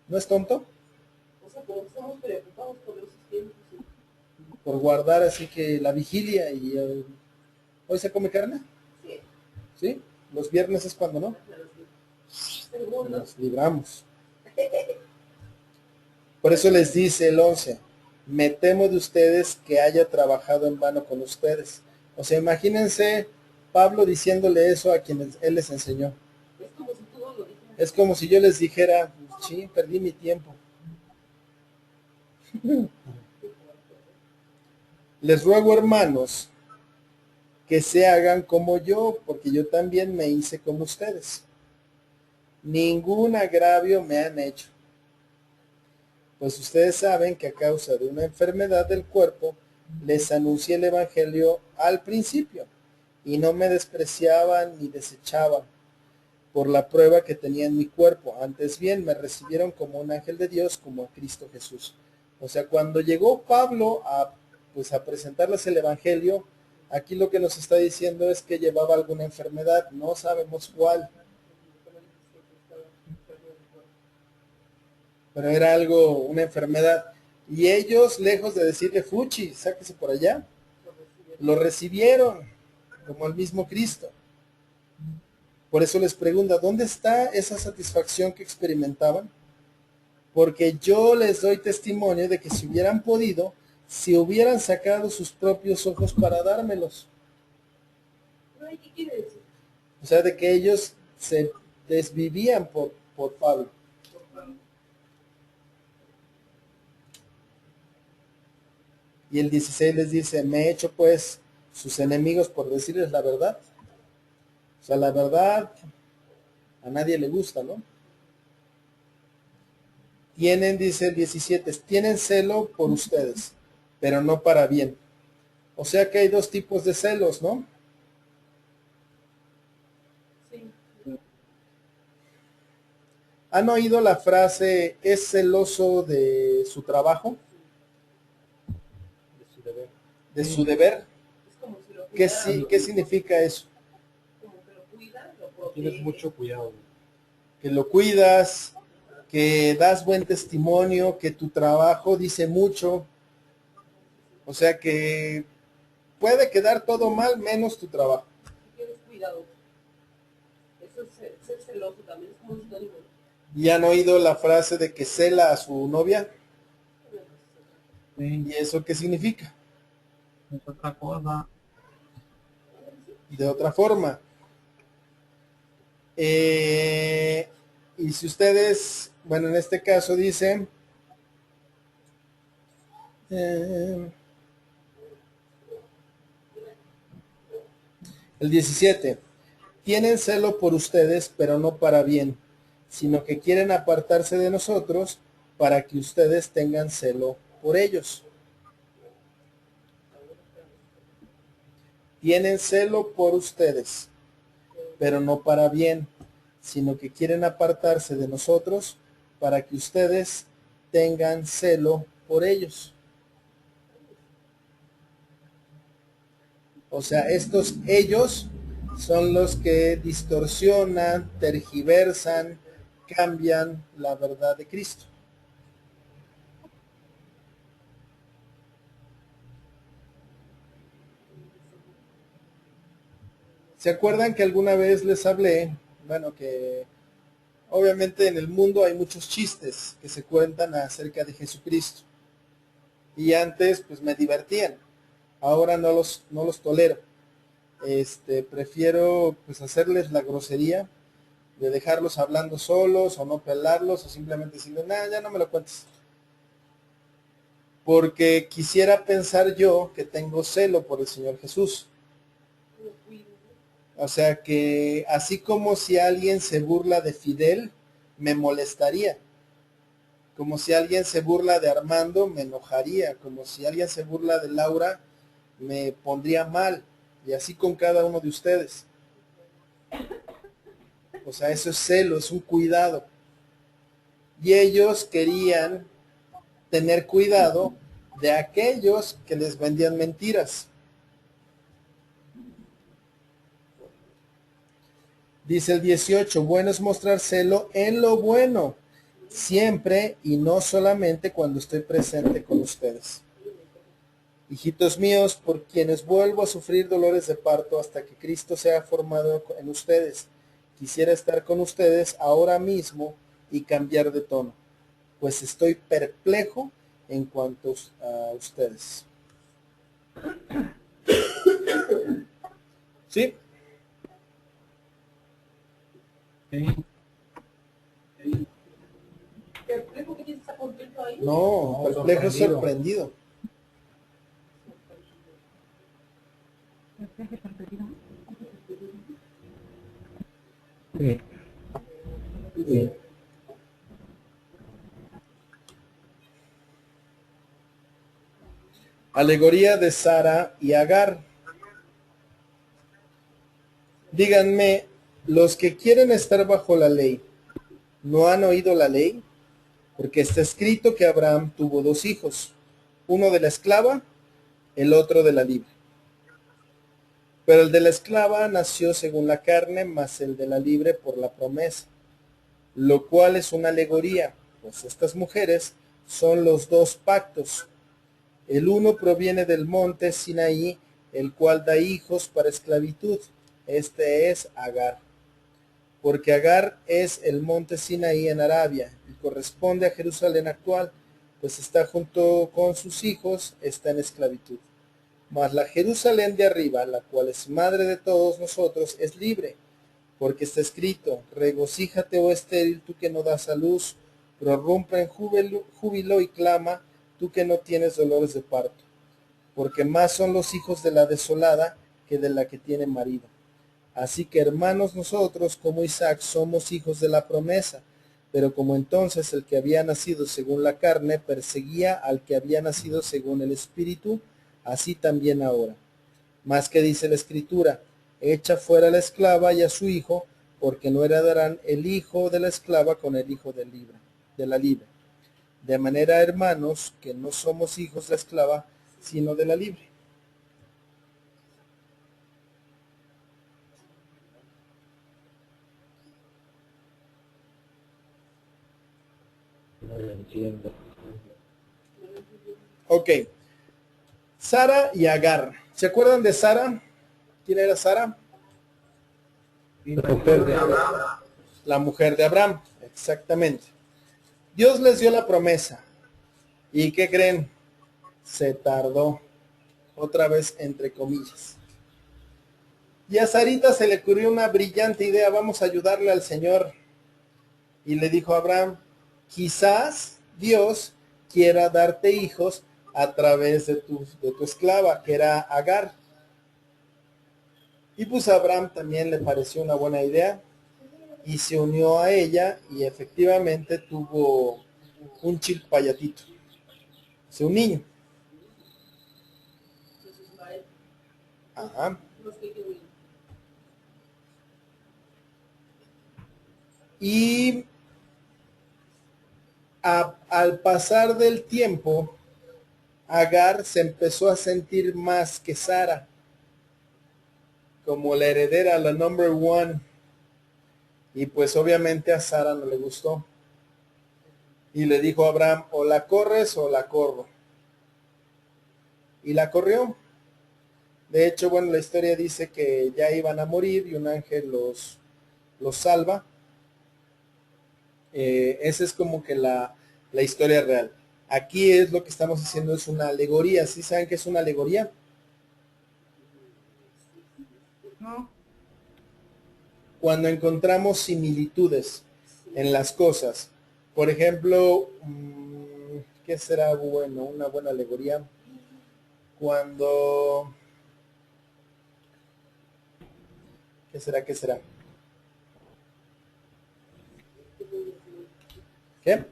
¿No es tonto? O sea, como estamos preocupados por esos tiempos. Por guardar así que la vigilia y ¿hoy se come carne? Sí. ¿Sí? Los viernes es cuando no. Segundo. Nos libramos. Por eso les dice el 11, me temo de ustedes que haya trabajado en vano con ustedes. O sea, imagínense Pablo diciéndole eso a quienes él les enseñó. Es como si tú lo dijeras. Es como si yo les dijera, sí, perdí mi tiempo. Les ruego, hermanos, que se hagan como yo, porque yo también me hice como ustedes. Ningún agravio me han hecho. Pues ustedes saben que a causa de una enfermedad del cuerpo, les anuncié el Evangelio al principio, y no me despreciaban ni desechaban por la prueba que tenía en mi cuerpo. Antes bien, me recibieron como un ángel de Dios, como a Cristo Jesús. O sea, cuando llegó Pablo a presentarles el Evangelio, aquí lo que nos está diciendo es que llevaba alguna enfermedad, no sabemos cuál. Pero era algo, una enfermedad. Y ellos, lejos de decirle, fuchi, sáquese por allá, lo recibieron como el mismo Cristo. Por eso les pregunta, ¿dónde está esa satisfacción que experimentaban? Porque yo les doy testimonio de que si hubieran podido, si hubieran sacado sus propios ojos para dármelos. ¿Qué quiere decir? O sea, de que ellos se desvivían por Pablo. Y el 16 les dice, me he hecho pues sus enemigos por decirles la verdad. O sea, la verdad a nadie le gusta, ¿no? Tienen, dice el 17, tienen celo por ustedes, pero no para bien. O sea que hay dos tipos de celos, ¿no? Sí. ¿Han oído la frase, es celoso de su trabajo? De su deber. ¿De su deber? Es como si lo ¿Qué, cuidara, ¿Qué significa eso? como que lo cuida, lo protege. Tienes mucho cuidado. Que lo cuidas, que das buen testimonio, que tu trabajo dice mucho. O sea que puede quedar todo mal menos tu trabajo. Si tienes cuidado. Eso es ser celoso también, es como un sinónimo. ¿Y han oído la frase de que cela a su novia? Sí, ¿Y eso qué significa? es otra cosa. De otra forma. Y si ustedes, bueno, en este caso dice, el 17, tienen celo por ustedes, pero no para bien, sino que quieren apartarse de nosotros para que ustedes tengan celo por ellos. Tienen celo por ustedes, pero no para bien, sino que quieren apartarse de nosotros para que ustedes tengan celo por ellos. O sea, estos ellos son los que distorsionan, tergiversan, cambian la verdad de Cristo. ¿Se acuerdan que alguna vez les hablé? Bueno, que obviamente en el mundo hay muchos chistes que se cuentan acerca de Jesucristo. Y antes pues me divertían. Ahora no los tolero. Prefiero pues hacerles la grosería de dejarlos hablando solos o no pelarlos o simplemente decirle, nada, ya no me lo cuentes. Porque quisiera pensar yo que tengo celo por el Señor Jesús. O sea que así como si alguien se burla de Fidel, me molestaría. Como si alguien se burla de Armando, me enojaría. Como si alguien se burla de Laura, me pondría mal. Y así con cada uno de ustedes. O sea, eso es celo, es un cuidado. Y ellos querían tener cuidado de aquellos que les vendían mentiras. Dice el 18, bueno es mostrar celo en lo bueno, siempre y no solamente cuando estoy presente con ustedes. Hijitos míos, por quienes vuelvo a sufrir dolores de parto hasta que Cristo sea formado en ustedes. Quisiera estar con ustedes ahora mismo y cambiar de tono, pues estoy perplejo en cuanto a ustedes. ¿Sí? Sí. ¿Perplejo que está contento ahí? No, perplejo es sorprendido. Sí. Sí. Alegoría de Sara y Agar. Díganme, los que quieren estar bajo la ley, ¿no han oído la ley? Porque está escrito que Abraham tuvo dos hijos, uno de la esclava, el otro de la libre. Pero el de la esclava nació según la carne, mas el de la libre por la promesa, lo cual es una alegoría, pues estas mujeres son los dos pactos. El uno proviene del monte Sinaí, el cual da hijos para esclavitud. Este es Agar. Porque Agar es el monte Sinaí en Arabia y corresponde a Jerusalén actual, pues está junto con sus hijos, está en esclavitud. Mas la Jerusalén de arriba, la cual es madre de todos nosotros, es libre, porque está escrito, regocíjate, oh estéril, tú que no das a luz, prorrumpe en júbilo y clama, tú que no tienes dolores de parto, porque más son los hijos de la desolada que de la que tiene marido. Así que hermanos nosotros, como Isaac, somos hijos de la promesa, pero como entonces el que había nacido según la carne perseguía al que había nacido según el Espíritu, así también ahora. Más que dice la Escritura, echa fuera a la esclava y a su hijo, porque no heredarán el hijo de la esclava con el hijo de la libre. De manera, hermanos, que no somos hijos de la esclava, sino de la libre. No lo entiendo. Ok. Sara y Agar. ¿Se acuerdan de Sara? ¿Quién era Sara? La mujer de Abraham. La mujer de Abraham, exactamente. Dios les dio la promesa. ¿Y qué creen? Se tardó. Otra vez entre comillas. Y a Sarita se le ocurrió una brillante idea. Vamos a ayudarle al Señor. Y le dijo a Abraham, quizás Dios quiera darte hijos a través de tu esclava, que era Agar. Y pues a Abraham también le pareció una buena idea y se unió a ella y efectivamente tuvo un chilpayatito, o sea, un niño. Ajá. Y al pasar del tiempo, Agar se empezó a sentir más que Sara, como la heredera, la number one. Y pues obviamente a Sara no le gustó. Y le dijo a Abraham, o la corres o la corro. Y la corrió. De hecho, bueno, la historia dice que ya iban a morir y un ángel los salva. Esa es como que la historia real. Aquí es lo que estamos haciendo, es una alegoría. ¿Sí saben qué es una alegoría? No. cuando encontramos similitudes en las cosas. Por ejemplo, ¿qué será bueno? Una buena alegoría. Cuando... ¿Qué será? ¿Qué será? ¿Qué?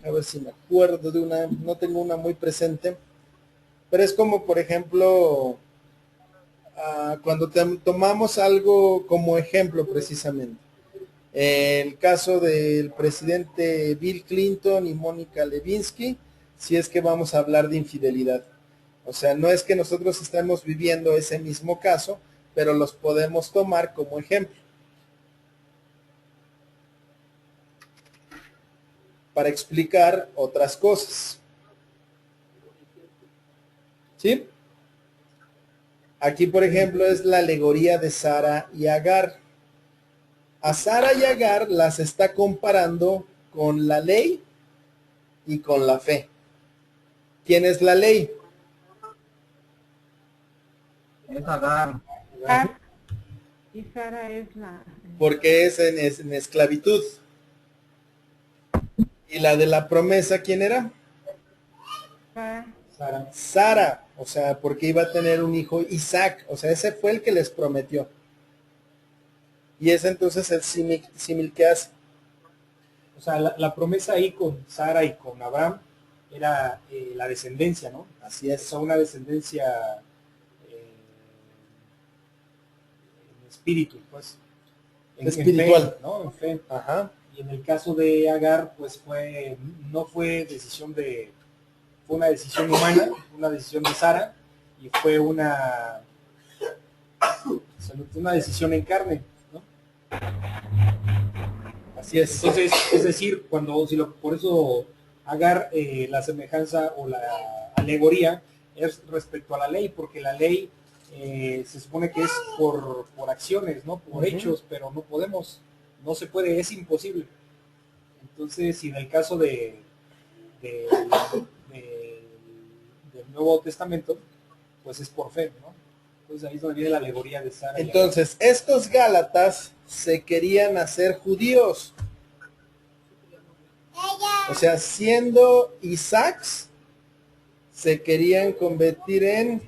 A ver si me acuerdo de una, no tengo una muy presente, pero es como, por ejemplo, cuando tomamos algo como ejemplo precisamente. El caso del presidente Bill Clinton y Mónica Lewinsky, si es que vamos a hablar de infidelidad. O sea, no es que nosotros estemos viviendo ese mismo caso, pero los podemos tomar como ejemplo para explicar otras cosas. ¿Sí? Aquí, por ejemplo, es la alegoría de Sara y Agar. A Sara y Agar las está comparando con la ley y con la fe. ¿Quién es la ley? Es Agar. Y Sara es la... Porque es en esclavitud. ¿Y la de la promesa quién era? Sara. Sara, o sea, porque iba a tener un hijo Isaac, o sea, ese fue el que les prometió. Y es entonces el símil que hace. O sea, la promesa ahí con Sara y con Abraham era la descendencia, ¿no? Así es. O sea, una descendencia en espíritu, pues. Espiritual. En fe, ¿no? En fe. Ajá. Y en el caso de Agar, pues no fue una decisión humana, una decisión de Sara, y fue una decisión en carne, ¿no? Así es. Entonces, es decir, por eso Agar, la semejanza o la alegoría es respecto a la ley, porque la ley se supone que es por acciones, ¿no? Por hechos, pero no se puede, es imposible. Entonces, si en el caso del Nuevo Testamento, pues es por fe, ¿no? Entonces ahí es donde viene la alegoría de Sara. Entonces, estos Gálatas se querían hacer judíos. O sea, siendo Isaacs, se querían convertir en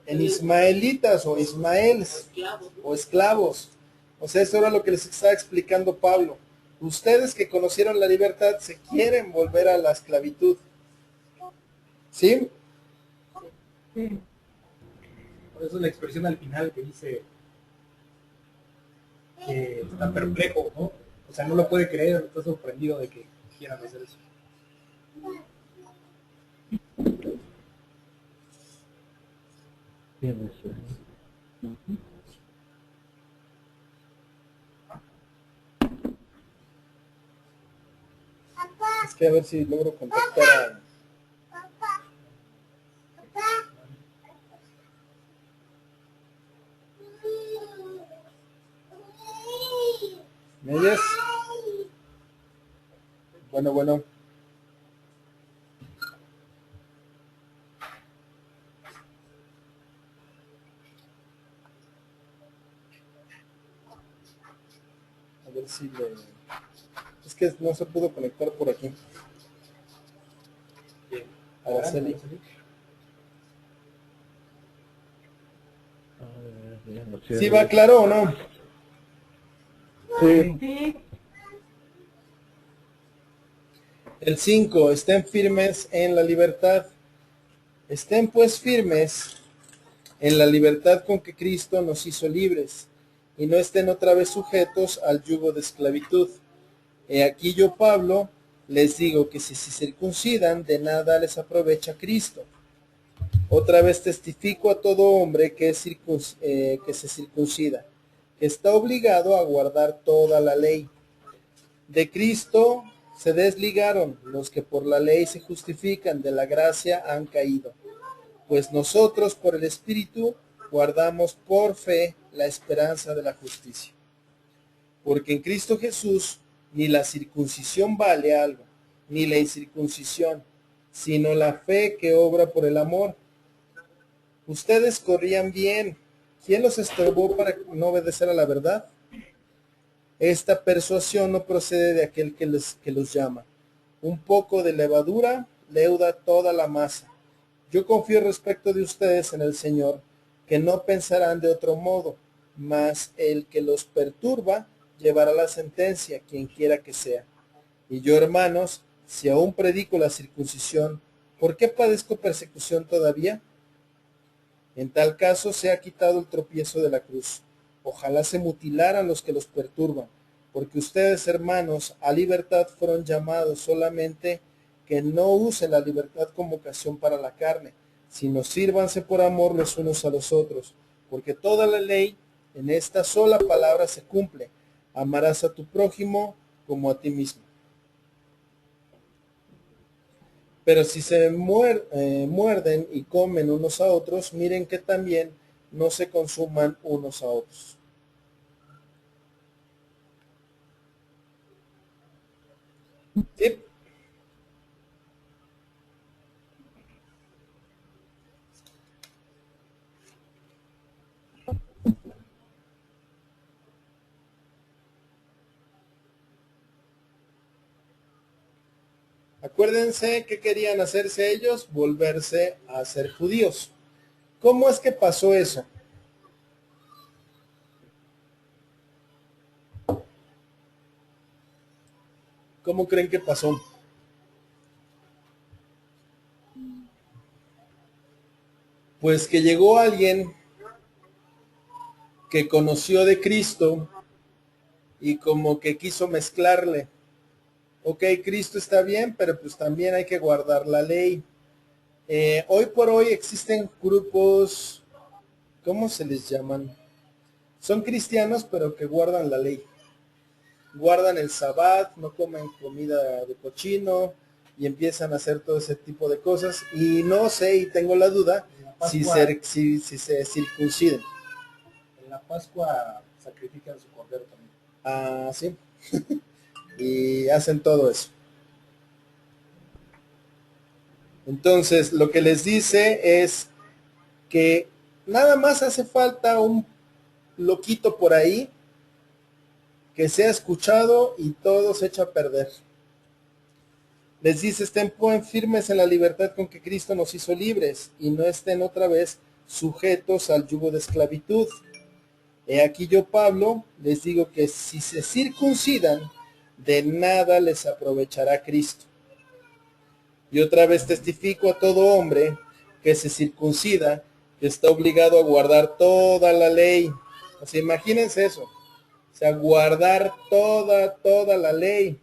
ismaelitas o ismaels o esclavos. O sea, eso era lo que les estaba explicando Pablo. Ustedes que conocieron la libertad se quieren volver a la esclavitud. ¿Sí? Sí. Por eso la expresión al final que dice que está perplejo, ¿no? O sea, no lo puede creer, está sorprendido de que quieran hacer eso. Es que a ver si logro contactar a... ¿Me oyes? Bueno. A ver si le... Es que no se pudo conectar por aquí. Bien. Araceli. ¿Sí va claro o no? Sí. El 5, estén firmes en la libertad. Estén pues firmes en la libertad con que Cristo nos hizo libres, y no estén otra vez sujetos al yugo de esclavitud. He aquí yo, Pablo, les digo que si se circuncidan, de nada les aprovecha Cristo. Otra vez testifico a todo hombre que se circuncida, que está obligado a guardar toda la ley. De Cristo se desligaron los que por la ley se justifican, de la gracia han caído. Pues nosotros por el Espíritu guardamos por fe la esperanza de la justicia. Porque en Cristo Jesús ni la circuncisión vale algo, ni la incircuncisión, sino la fe que obra por el amor. Ustedes corrían bien. ¿Quién los estorbó para no obedecer a la verdad? Esta persuasión no procede de aquel que los llama. Un poco de levadura leuda toda la masa. Yo confío respecto de ustedes en el Señor, que no pensarán de otro modo, mas el que los perturba llevará la sentencia, quien quiera que sea. Y yo, hermanos, si aún predico la circuncisión, ¿por qué padezco persecución todavía? En tal caso se ha quitado el tropiezo de la cruz. Ojalá se mutilaran los que los perturban, porque ustedes, hermanos, a libertad fueron llamados, solamente que no usen la libertad como ocasión para la carne, sino sírvanse por amor los unos a los otros, porque toda la ley en esta sola palabra se cumple: amarás a tu prójimo como a ti mismo. Pero si se muerden y comen unos a otros, miren que también no se consuman unos a otros. ¿Sí? Acuérdense que querían hacerse ellos, volverse a ser judíos. ¿Cómo es que pasó eso? ¿Cómo creen que pasó? Pues que llegó alguien que conoció de Cristo y como que quiso mezclarle. Ok, Cristo está bien, pero pues también hay que guardar la ley. Hoy por hoy existen grupos, ¿cómo se les llaman? Son cristianos, pero que guardan la ley. Guardan el sabbat, no comen comida de cochino y empiezan a hacer todo ese tipo de cosas. Y no sé, y tengo la duda, si se circunciden. En la Pascua sacrifican su cordero también. Ah, sí. Y hacen todo eso. Entonces, lo que les dice es que nada más hace falta un loquito por ahí que sea escuchado y todo se echa a perder. Les dice: estén pues firmes en la libertad con que Cristo nos hizo libres y no estén otra vez sujetos al yugo de esclavitud. He aquí yo, Pablo, les digo que si se circuncidan, de nada les aprovechará Cristo. Y otra vez testifico a todo hombre que se circuncida, que está obligado a guardar toda la ley. O sea, imagínense eso. O sea, guardar toda la ley,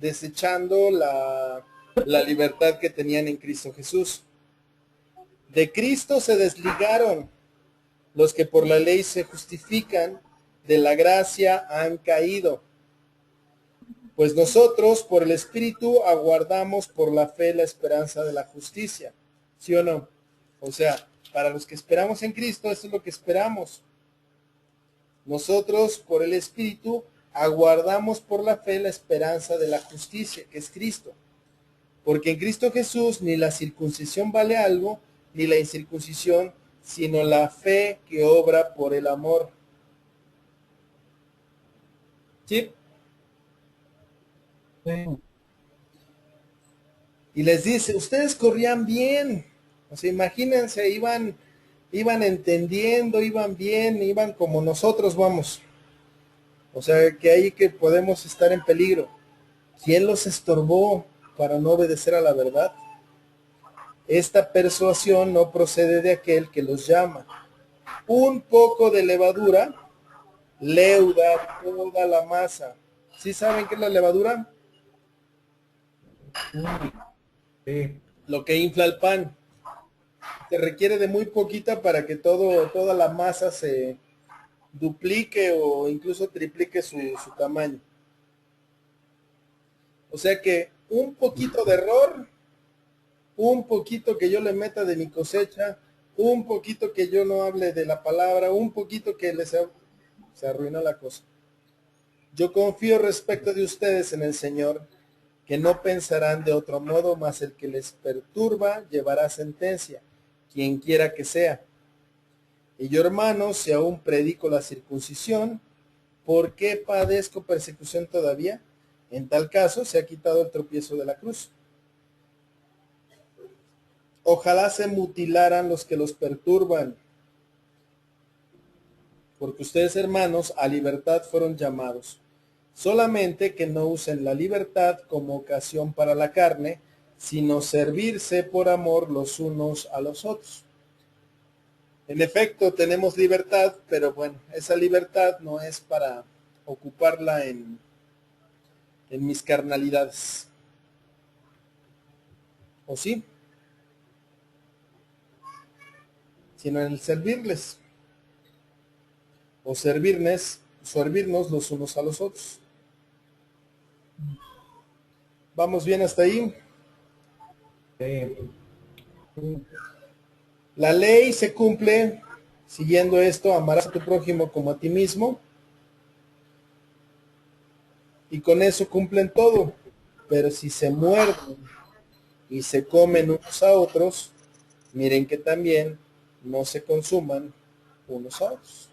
desechando la libertad que tenían en Cristo Jesús. De Cristo se desligaron los que por la ley se justifican, de la gracia han caído. Pues nosotros por el Espíritu aguardamos por la fe la esperanza de la justicia. ¿Sí o no? O sea, para los que esperamos en Cristo, eso es lo que esperamos. Nosotros por el Espíritu aguardamos por la fe la esperanza de la justicia, que es Cristo. Porque en Cristo Jesús ni la circuncisión vale algo, ni la incircuncisión, sino la fe que obra por el amor. ¿Sí? Sí. Y les dice: ustedes corrían bien. O sea, imagínense, iban entendiendo, iban bien, iban como nosotros vamos. O sea, que ahí que podemos estar en peligro. ¿Quién los estorbó para no obedecer a la verdad? Esta persuasión no procede de aquel que los llama. Un poco de levadura leuda toda la masa. ¿Sí saben qué es la levadura? Sí. Lo que infla el pan. Se requiere de muy poquita para que toda la masa se duplique o incluso triplique su tamaño. O sea que un poquito de error, un poquito que yo le meta de mi cosecha, un poquito que yo no hable de la palabra, un poquito que se arruina la cosa. Yo confío respecto de ustedes en el Señor, que no pensarán de otro modo, mas el que les perturba llevará sentencia, quien quiera que sea. Y yo, hermanos, si aún predico la circuncisión, ¿por qué padezco persecución todavía? En tal caso, se ha quitado el tropiezo de la cruz. Ojalá se mutilaran los que los perturban, porque ustedes, hermanos, a libertad fueron llamados. Solamente que no usen la libertad como ocasión para la carne, sino servirse por amor los unos a los otros. En efecto, tenemos libertad, pero bueno, esa libertad no es para ocuparla en mis carnalidades. ¿O sí? Sino en el servirles. O servirnos los unos a los otros. ¿Vamos bien hasta ahí? La ley se cumple siguiendo esto: amarás a tu prójimo como a ti mismo. Y con eso cumplen todo. Pero si se muerden y se comen unos a otros, miren que también no se consuman unos a otros.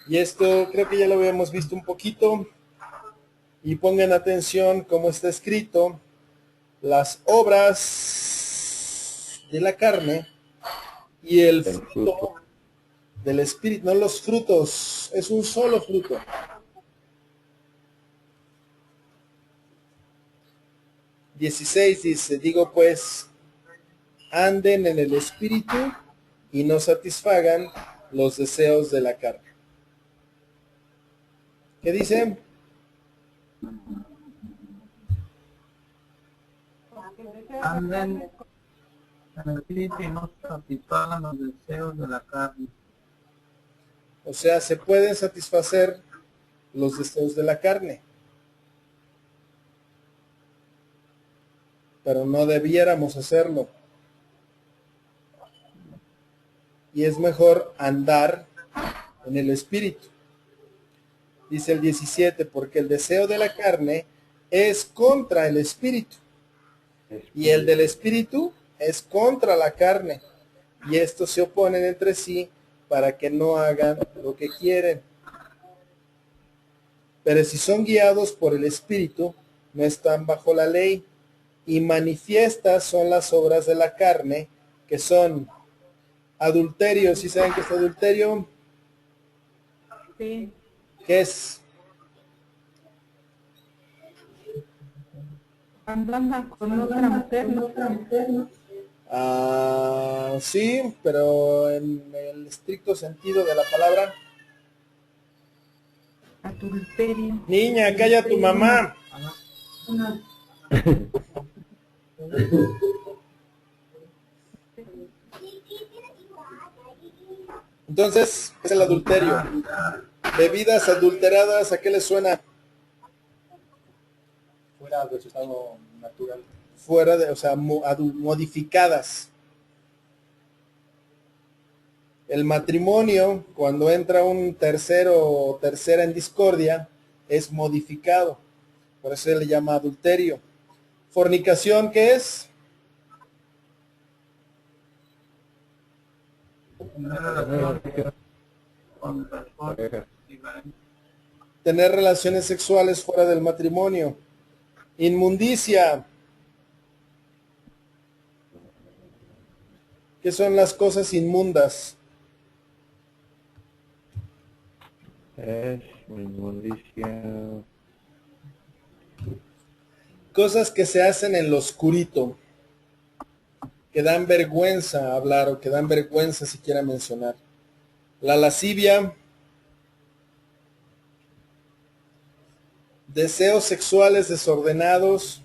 Y esto creo que ya lo habíamos visto un poquito. Y pongan atención cómo está escrito: las obras de la carne y el fruto del espíritu, no los frutos, es un solo fruto. (16) dice: digo pues, anden en el espíritu y no satisfagan los deseos de la carne. ¿Qué dice? Anden en el espíritu y no satisfagan los deseos de la carne. O sea, se pueden satisfacer los deseos de la carne, pero no debiéramos hacerlo. Y es mejor andar en el espíritu. Dice el 17: porque el deseo de la carne es contra el espíritu, y el del espíritu es contra la carne, y estos se oponen entre sí para que no hagan lo que quieren. Pero si son guiados por el espíritu, no están bajo la ley. Y manifiestas son las obras de la carne, que son adulterio. ¿Sí saben qué es adulterio? Sí. ¿Qué es? Andando con otra mujer, ¿no? Sí, pero en el estricto sentido de la palabra. Adulterio. Niña, calla a tu mamá. Entonces, es el adulterio. Bebidas adulteradas, ¿a qué les suena? Fuera de su estado natural. Fuera de, o sea, modificadas. El matrimonio, cuando entra un tercero o tercera en discordia, es modificado. Por eso se le llama adulterio. Fornicación, ¿qué es? Tener relaciones sexuales fuera del matrimonio. Inmundicia. ¿Qué son las cosas inmundas? Es inmundicia. Cosas que se hacen en lo oscurito, que dan vergüenza hablar o que dan vergüenza siquiera mencionar. La lascivia. Deseos sexuales desordenados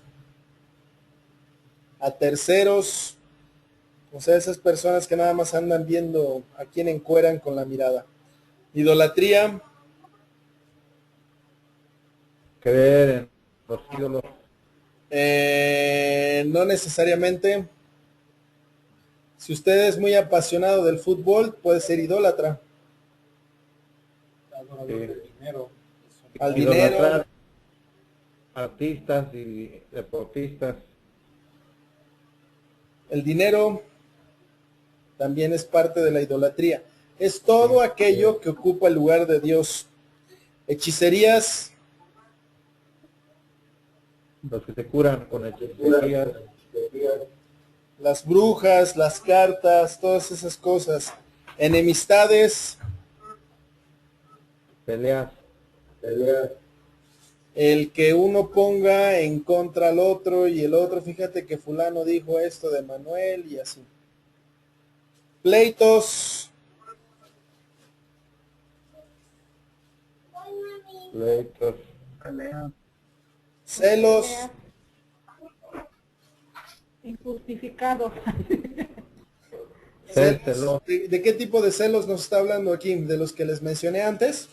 a terceros. O sea, esas personas que nada más andan viendo a quién encueran con la mirada. Idolatría. Creer en los ídolos. No necesariamente. Si usted es muy apasionado del fútbol, puede ser idólatra. Dinero. Al Idolatrar dinero. artistas y deportistas. El dinero. también es parte de la idolatría. Es todo aquello que ocupa el lugar de Dios. Hechicerías, Los que se curan con hechicerías, las brujas, las cartas, todas esas cosas. Enemistades, peleas, el que uno ponga en contra al otro y el otro, fíjate que fulano dijo esto de Manuel y así. Pleitos, pleitos, pelea, celos, Injustificados. celos. ¿De qué tipo de celos nos está hablando aquí? ¿De los que les mencioné antes?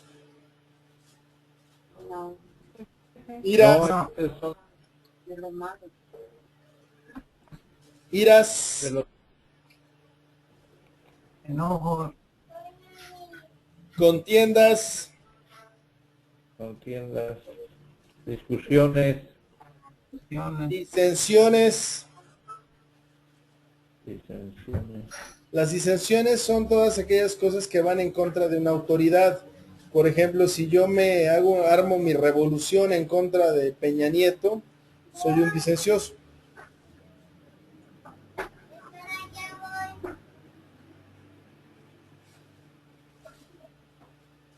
No, Iras, No. Son de lo malo. iras, de los enojos, contiendas, contiendas, discusiones, cuestiones, disensiones. disensiones. Las disensiones son todas aquellas cosas que van en contra de una autoridad. Por ejemplo, si yo armo mi revolución en contra de Peña Nieto, soy un disencioso.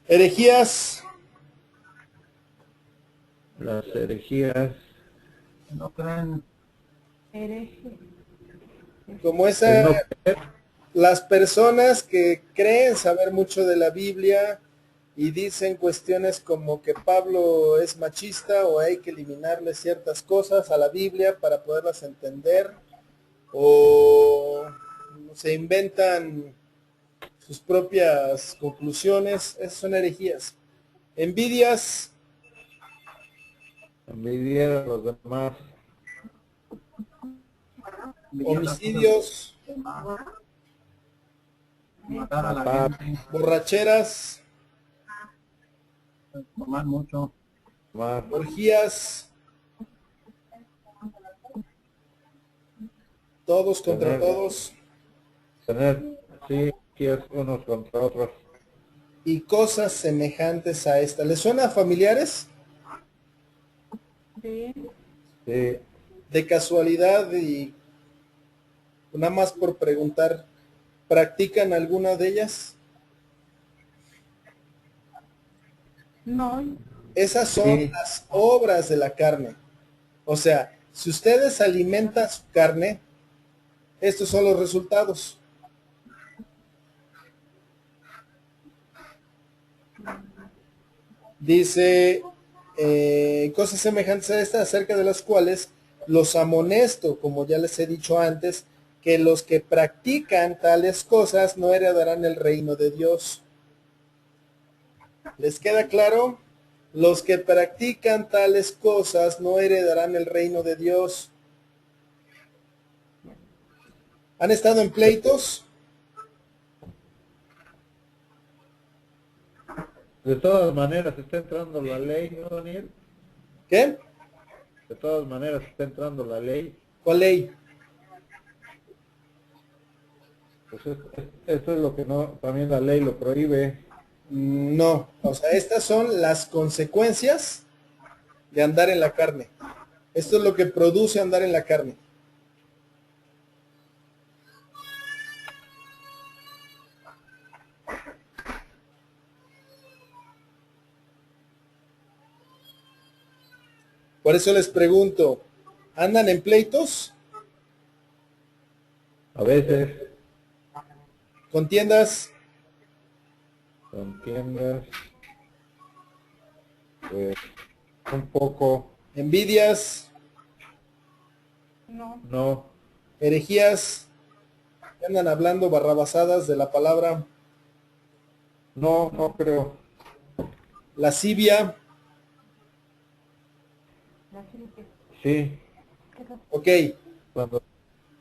Herejías, Las herejías, no creen, Hereje. como el esa, no creer, las personas que creen saber mucho de la Biblia y dicen cuestiones como que Pablo es machista o hay que eliminarle ciertas cosas a la Biblia para poderlas entender, o se inventan sus propias conclusiones. Esas son herejías. Envidias, envidiar a los demás, homicidios, matar a la Matar. gente, borracheras, tomar mucho, más, orgías, todos contra Tener- todos, tener sí, unos contra otros. y cosas semejantes a esta. ¿Les suena familiares? Sí. Sí, De casualidad y nada más por preguntar, ¿practican alguna de ellas? No. Esas son Sí. las obras de la carne. O sea, si ustedes alimentan su carne, estos son los resultados. Dice, cosas semejantes a estas, acerca de las cuales los amonesto, como ya les he dicho antes, que los que practican tales cosas no heredarán el reino de Dios. ¿Les queda claro? Los que practican tales cosas no heredarán el reino de Dios. ¿Han estado en pleitos? de todas maneras está entrando la ley, ¿no, Daniel? ¿Qué? De todas maneras está entrando la ley. ¿Cuál ley? Pues esto es lo que no, también la ley lo prohíbe. No, o sea, estas son las consecuencias de andar en la carne. Esto es lo que produce andar en la carne. Por eso les pregunto, ¿andan en pleitos? A veces ¿Contiendas? contiendas, pues un poco, ¿Envidias? No. no, ¿Herejías? ¿Andan hablando barrabasadas de la palabra? no creo. ¿Lascivia? Sí, Ok, cuando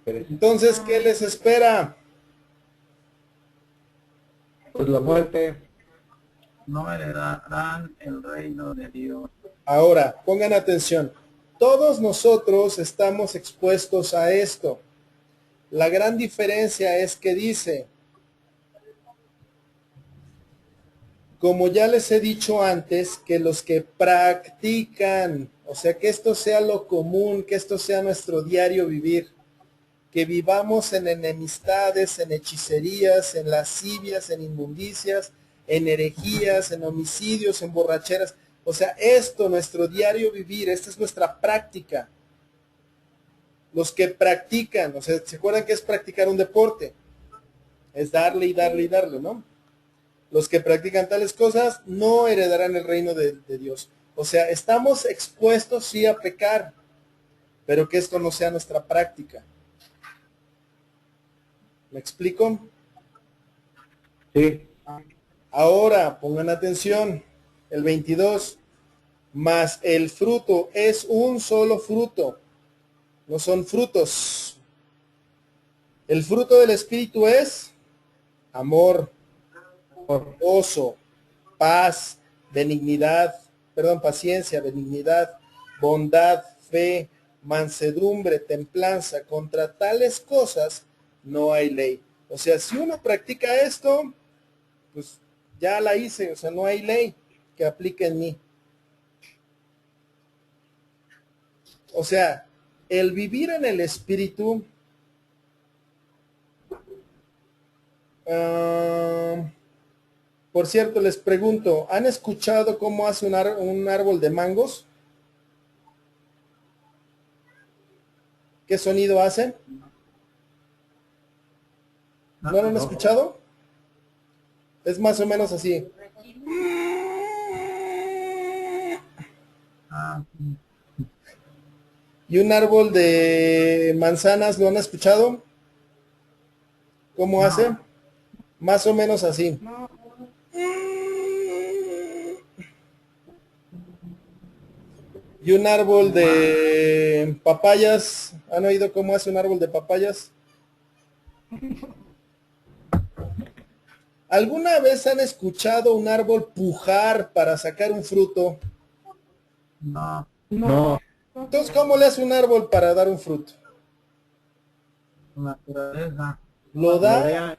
entonces, ¿qué les espera? pues la muerte, no heredarán el reino de Dios. Ahora, pongan atención. Todos nosotros estamos expuestos a esto. La gran diferencia es que dice, como ya les he dicho antes, que los que practican, o sea, que esto sea lo común, que esto sea nuestro diario vivir, que vivamos en enemistades, en hechicerías, en lascivias, en inmundicias, en herejías, en homicidios, en borracheras. O sea, esto, nuestro diario vivir, esta es nuestra práctica. Los que practican, o sea, ¿se acuerdan que es practicar un deporte? Es darle y darle y darle, ¿no? Los que practican tales cosas no heredarán el reino de Dios. O sea, estamos expuestos sí a pecar, pero que esto no sea nuestra práctica. ¿Me explico? Sí. Ahora, pongan atención, el 22, mas el fruto es un solo fruto, no son frutos. El fruto del Espíritu es amor, gozo, paz, paciencia, benignidad, bondad, fe, mansedumbre, templanza. Contra tales cosas no hay ley. O sea, si uno practica esto, pues ya la hice, o sea, no hay ley que aplique en mí. O sea, el vivir en el Espíritu, por cierto, les pregunto, ¿han escuchado cómo hace un árbol de mangos? ¿Qué sonido hace? ¿No lo han escuchado? Es más o menos así. ¿Y un árbol de manzanas lo han escuchado? ¿Cómo hace? Más o menos así. No, ¿Y un árbol de papayas? ¿Han oído cómo hace un árbol de papayas? ¿Alguna vez han escuchado un árbol pujar para sacar un fruto? No, No. Entonces, ¿cómo le hace un árbol para dar un fruto? naturaleza. Lo da Florea,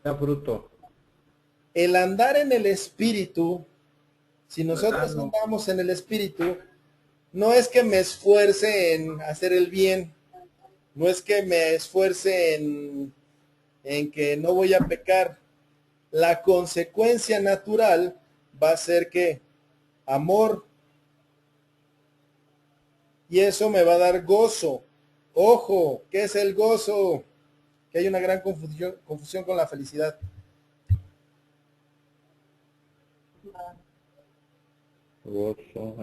da fruto. el andar en el Espíritu. Si nosotros Claro. andamos en el Espíritu, no es que me esfuerce en hacer el bien, no es que me esfuerce en que no voy a pecar. La consecuencia natural va a ser que amor, y eso me va a dar gozo. Ojo, ¿qué es el gozo? Que hay una gran confusión con la felicidad. Gozo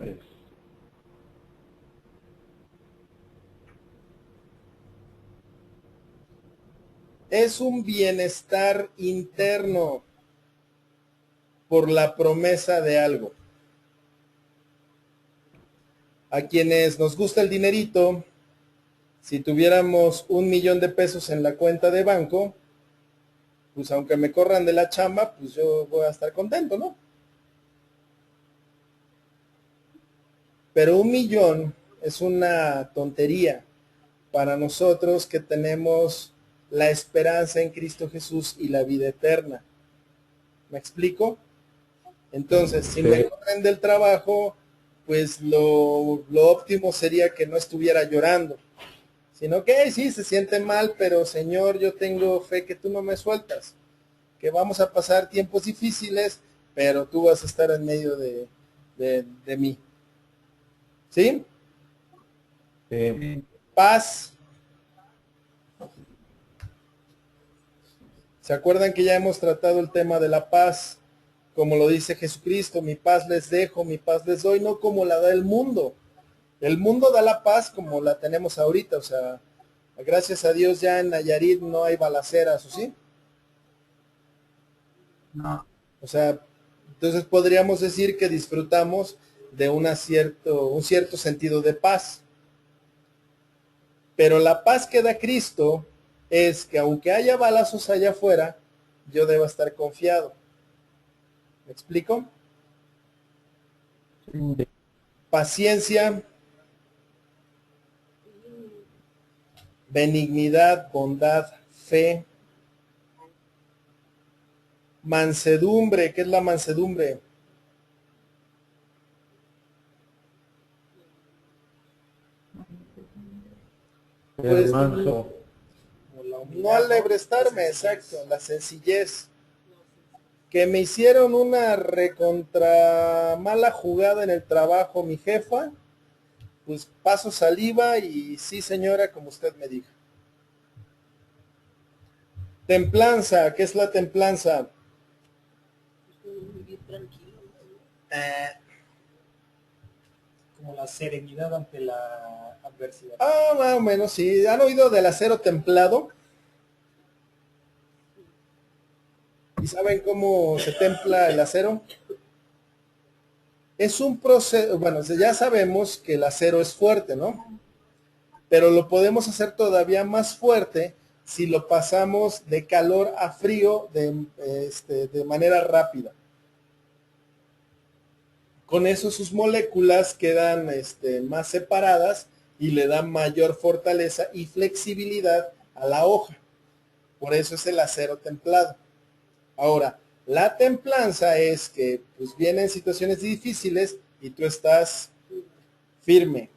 Es un bienestar interno por la promesa de algo. A quienes nos gusta el dinerito, si tuviéramos 1,000,000 de pesos en la cuenta de banco, pues aunque me corran de la chamba, pues yo voy a estar contento, ¿no? Pero 1,000,000 es una tontería para nosotros que tenemos la esperanza en Cristo Jesús y la vida eterna. ¿Me explico? Entonces, si me corren del trabajo, pues lo óptimo sería que no estuviera llorando, sino que sí, se siente mal, pero Señor, yo tengo fe que tú no me sueltas, que vamos a pasar tiempos difíciles, pero tú vas a estar en medio de mí. ¿Sí? Sí. Paz. ¿Se acuerdan que ya hemos tratado el tema de la paz? Como lo dice Jesucristo, mi paz les dejo, mi paz les doy, no como la da el mundo. El mundo da la paz como la tenemos ahorita, o sea, gracias a Dios ya en Nayarit no hay balaceras, ¿o sí? No, O sea, entonces podríamos decir que disfrutamos de un cierto sentido de paz. Pero la paz que da Cristo es que aunque haya balazos allá afuera, yo debo estar confiado. ¿Me explico? Paciencia. benignidad, bondad, fe, mansedumbre. ¿Qué es la mansedumbre? Pues manso. Como la no humildad, alebrestarme, exacto, la sencillez. Que me hicieron una recontra mala jugada en el trabajo mi jefa, pues paso saliva y sí señora, como usted me diga. Templanza, ¿qué es la templanza? Vivir tranquilo. como la serenidad ante la adversidad. Más o menos, sí. ¿Han oído del acero templado? ¿Y saben cómo se templa el acero? Es un proceso, bueno, ya sabemos que el acero es fuerte, ¿no? Pero lo podemos hacer todavía más fuerte si lo pasamos de calor a frío de manera rápida. Con eso sus moléculas quedan más separadas y le dan mayor fortaleza y flexibilidad a la hoja. Por eso es el acero templado. Ahora, la templanza es que pues vienen situaciones difíciles y tú estás firme.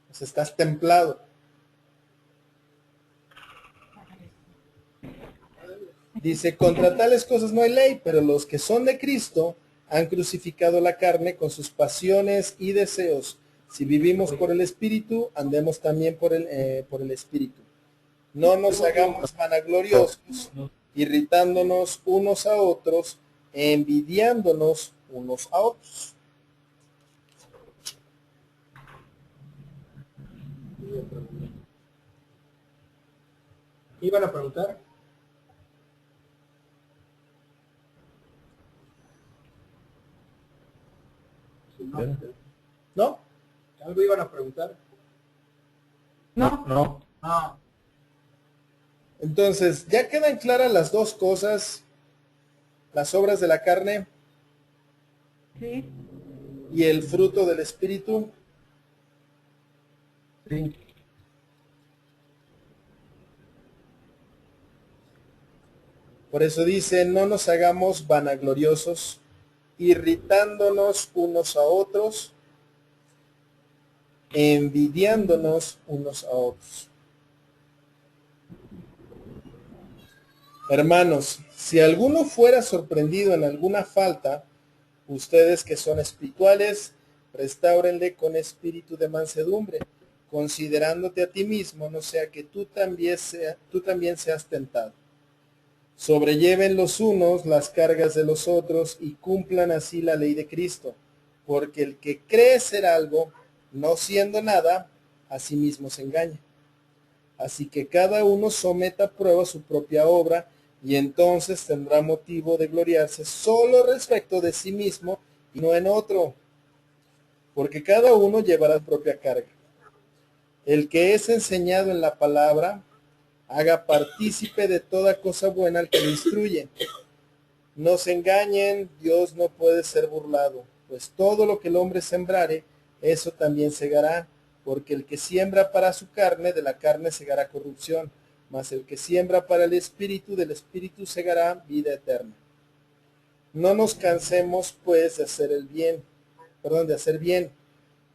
Pues estás templado. Dice, contra tales cosas no hay ley, pero los que son de Cristo han crucificado la carne con sus pasiones y deseos. Si vivimos por el Espíritu, andemos también por el Espíritu. No nos hagamos vanagloriosos, irritándonos unos a otros, envidiándonos unos a otros. ¿Qué iban a preguntar? ¿No? ¿Algo iban a preguntar? No, No. No, Entonces, ya quedan claras las dos cosas, las obras de la carne sí, y el fruto del Espíritu. Sí. Por eso dice, no nos hagamos vanagloriosos, irritándonos unos a otros, envidiándonos unos a otros. Hermanos, si alguno fuera sorprendido en alguna falta, ustedes que son espirituales, restáurenle con espíritu de mansedumbre, considerándote a ti mismo, no sea que tú también seas tentado. Sobrelleven los unos las cargas de los otros y cumplan así la ley de Cristo, porque el que cree ser algo, no siendo nada, a sí mismo se engaña. Así que cada uno someta a prueba su propia obra, y entonces tendrá motivo de gloriarse solo respecto de sí mismo y no en otro, porque cada uno llevará su propia carga. El que es enseñado en la palabra, haga partícipe de toda cosa buena al que lo instruye. No se engañen, Dios no puede ser burlado, pues todo lo que el hombre sembrare, eso también segará, porque el que siembra para su carne, de la carne segará corrupción, mas el que siembra para el espíritu, del espíritu segará vida eterna. No nos cansemos pues de hacer de hacer bien,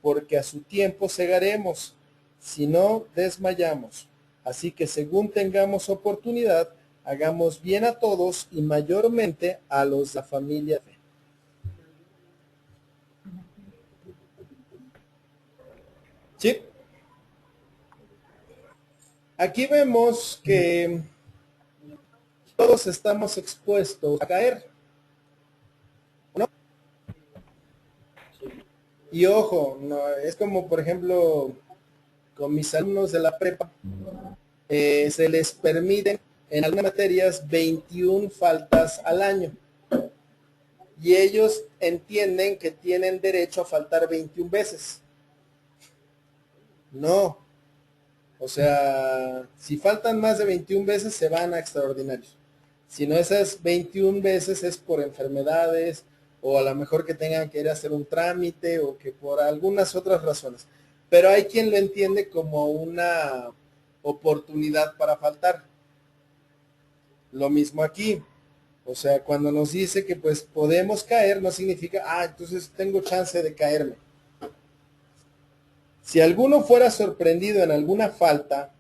porque a su tiempo segaremos, si no desmayamos. Así que según tengamos oportunidad, hagamos bien a todos y mayormente a los de la familia de fe. ¿Sí? Aquí vemos que todos estamos expuestos a caer, ¿no? Y ojo, no, es como por ejemplo con mis alumnos de la prepa, se les permiten en algunas materias 21 faltas al año. Y ellos entienden que tienen derecho a faltar 21 veces. No. O sea, si faltan más de 21 veces se van a extraordinarios. Si no, esas 21 veces es por enfermedades o a lo mejor que tengan que ir a hacer un trámite o que por algunas otras razones. pero hay quien lo entiende como una oportunidad para faltar. Lo mismo aquí. O sea, cuando nos dice que pues podemos caer, no significa, entonces tengo chance de caerme. Si alguno fuera sorprendido en alguna falta,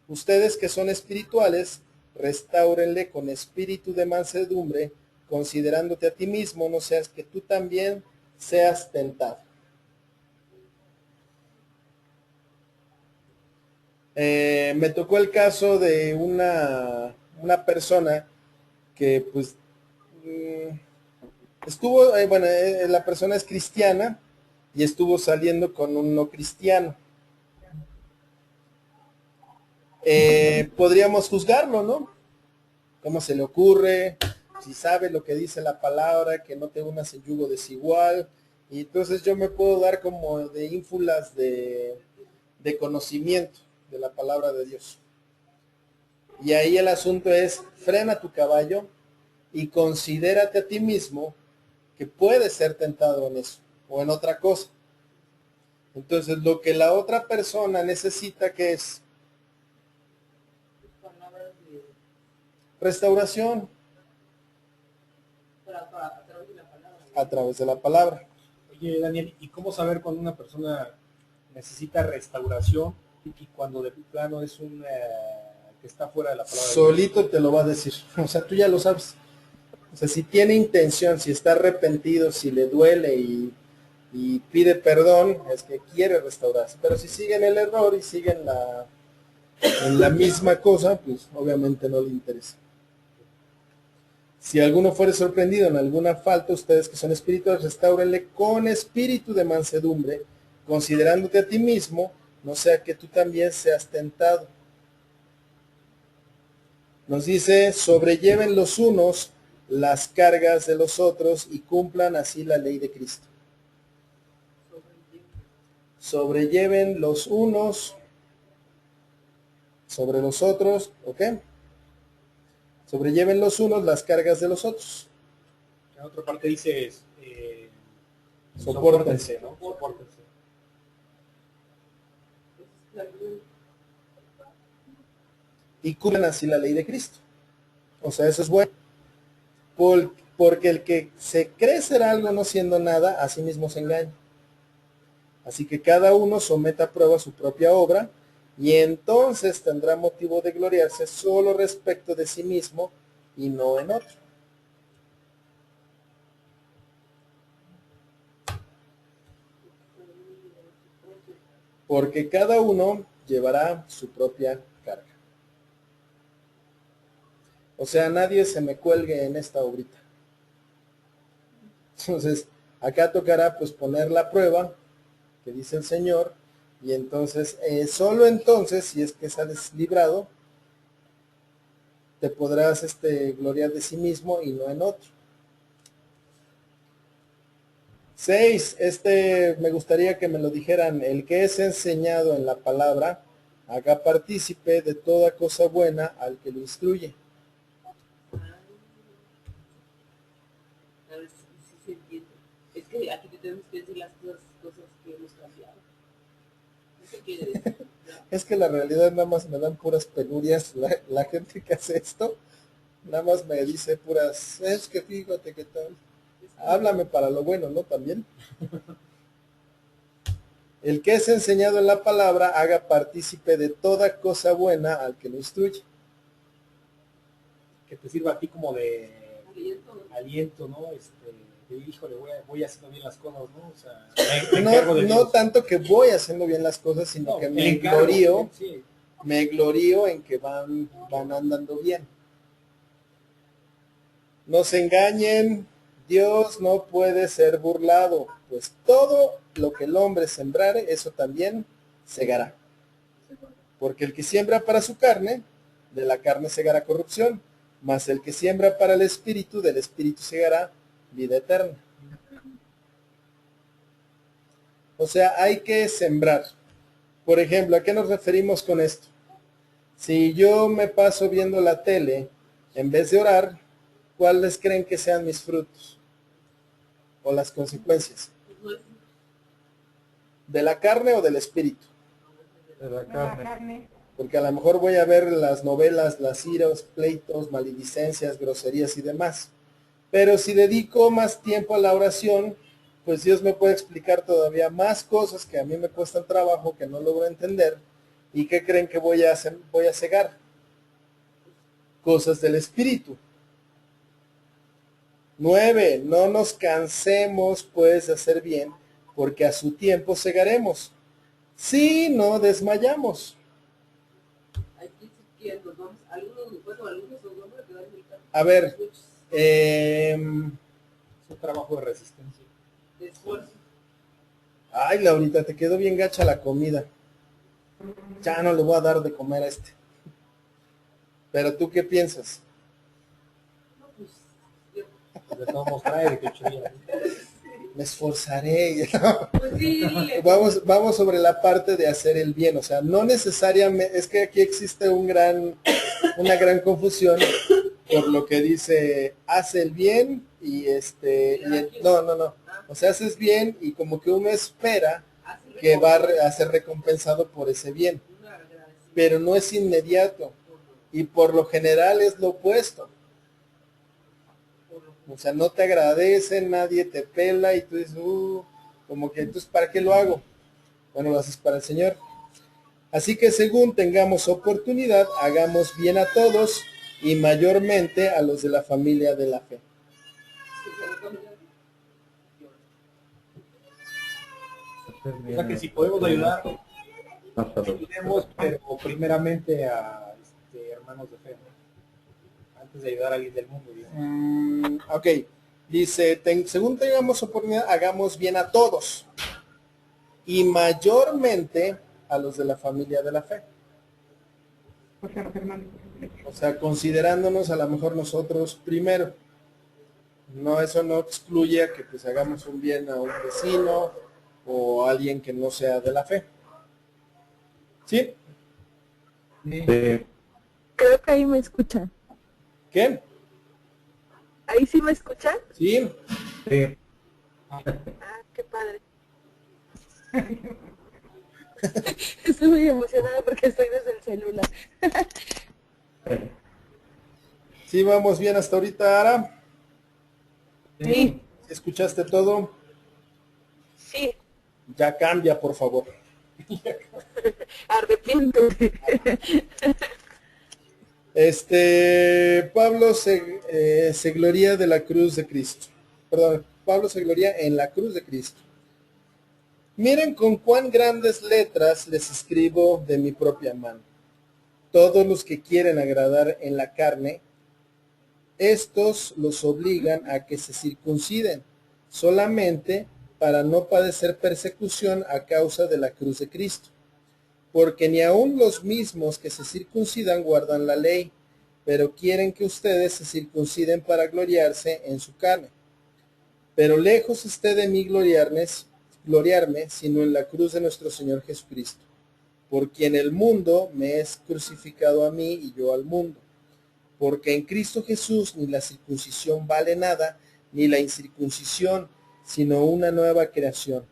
ustedes que son espirituales, restáurenle con espíritu de mansedumbre, considerándote a ti mismo, no seas que tú también seas tentado. Me tocó el caso de una persona que pues estuvo, la persona es cristiana y estuvo saliendo con un no cristiano. Podríamos juzgarlo, ¿no? ¿Cómo se le ocurre? Si sabe lo que dice la palabra, que no te unas en yugo desigual. Y entonces yo me puedo dar como de ínfulas de conocimiento de la palabra de Dios. Y ahí el asunto es, frena tu caballo y considérate a ti mismo que puedes ser tentado en eso o en otra cosa. Entonces lo que la otra persona necesita, que es restauración a través de la palabra. Oye, Daniel, ¿y cómo saber cuando una persona necesita restauración y cuando de plano es un que está fuera de la palabra? Solito te lo va a decir. O sea, tú ya lo sabes. O sea, si tiene intención, si está arrepentido, si le duele y pide perdón, es que quiere restaurarse. Pero si sigue en el error y sigue en la misma cosa, pues obviamente no le interesa. Si alguno fuere sorprendido en alguna falta, ustedes que son espirituales, restáurenle con espíritu de mansedumbre, considerándote a ti mismo, no sea que tú también seas tentado. Nos dice, sobrelleven los unos las cargas de los otros y cumplan así la ley de Cristo. Sobrelleven los unos sobre los otros, ¿ok? Sobrelleven los unos las cargas de los otros. En otra parte dice, Sopórtense, ¿no? Sopórtense. Y cumplan así la ley de Cristo. O sea, eso es bueno. Porque el que se cree ser algo no siendo nada, a sí mismo se engaña. Así que cada uno someta a prueba su propia obra, y entonces tendrá motivo de gloriarse solo respecto de sí mismo y no en otro. Porque cada uno llevará su propia carga. O sea, nadie se me cuelgue en esta obrita. Entonces, acá tocará pues poner la prueba que dice el Señor, y entonces, solo entonces, si es que sales librado, te podrás gloriar de sí mismo y no en otro. 6, me gustaría que me lo dijeran, el que es enseñado en la palabra, haga partícipe de toda cosa buena al que lo instruye. A ver si se entiende. Es que aquí te tenemos que decir las cosas que hemos cambiado. Eso quiere decir, ¿no? Es que la realidad nada más me dan puras penurias. La gente que hace esto, nada más me dice puras, es que fíjate que tal. Háblame para lo bueno, ¿no? También. El que es enseñado en la palabra, haga partícipe de toda cosa buena al que lo instruye. Que te sirva a ti como de aliento, ¿no? Híjole, voy haciendo bien las cosas, ¿no? O sea, no tanto que voy haciendo bien las cosas, sino que me glorío en que van andando bien. No se engañen, Dios no puede ser burlado, pues todo lo que el hombre sembrare, eso también segará. Porque el que siembra para su carne, de la carne segará corrupción, mas el que siembra para el espíritu, del espíritu segará vida eterna. O sea, hay que sembrar. Por ejemplo, ¿a qué nos referimos con esto? Si yo me paso viendo la tele, en vez de orar, ¿cuáles creen que sean mis frutos? O las consecuencias. ¿De la carne o del espíritu? De la La carne. carne. Porque a lo mejor voy a ver las novelas, las iras, pleitos, maledicencias, groserías y demás. Pero si dedico más tiempo a la oración, pues Dios me puede explicar todavía más cosas que a mí me cuestan trabajo, que no logro entender. ¿Y qué creen que voy a hacer? Voy a cegar cosas del espíritu. 9. No nos cansemos pues de hacer bien, porque a su tiempo cegaremos. Si no desmayamos. Aquí sí que nos vamos, algunos nos vamos a quedar en el campo. A ver, Muchos eh, Es un trabajo de resistencia. de esfuerzo. ay, Laurita, te quedó bien gacha la comida. Ya no le voy a dar de comer a este. Pero ¿tú qué piensas? No, pues, yo, De todos modos trae de que chilla. Me esforzaré. pues sí, Vamos sobre la parte de hacer el bien. O sea, no necesariamente, es que aquí existe una gran confusión por lo que dice, hace el bien no. O sea, haces bien y como que uno espera que va a ser recompensado por ese bien. Pero no es inmediato. Y por lo general es lo opuesto. O sea, no te agradecen, nadie te pela y tú dices, como que entonces, ¿para qué lo hago? Bueno, lo haces para el Señor. Así que según tengamos oportunidad, hagamos bien a todos y mayormente a los de la familia de la fe. Hacer O bien sea que si podemos ayudar, hasta los- ayudemos, pero primeramente a hermanos de fe, ¿no? Antes de ayudar a alguien del mundo, digamos. Ok, dice, según tengamos oportunidad, hagamos bien a todos y mayormente a los de la familia de la fe. O sea, los hermanos. O sea, considerándonos a lo mejor nosotros primero. No, eso no excluye a que pues hagamos un bien a un vecino o a alguien que no sea de la fe. ¿Sí? Sí, Creo que ahí me escuchan. ¿Qué? ¿Ahí sí me escuchan? ¿Sí? sí. Ah, qué padre. Estoy muy emocionada porque estoy desde el celular. ¿Sí vamos bien hasta ahorita, Ara? Sí, ¿Sí escuchaste todo? sí, Ya cambia, por favor. arrepiéntete. Pablo se gloría de la cruz de Cristo. Perdón, Pablo se gloría en la cruz de Cristo. Miren con cuán grandes letras les escribo de mi propia mano. Todos los que quieren agradar en la carne, estos los obligan a que se circunciden, solamente para no padecer persecución a causa de la cruz de Cristo. Porque ni aun los mismos que se circuncidan guardan la ley, pero quieren que ustedes se circunciden para gloriarse en su carne. Pero lejos esté de mí gloriarme, sino en la cruz de nuestro Señor Jesucristo, por quien el mundo me es crucificado a mí y yo al mundo. Porque en Cristo Jesús ni la circuncisión vale nada, ni la incircuncisión, sino una nueva creación.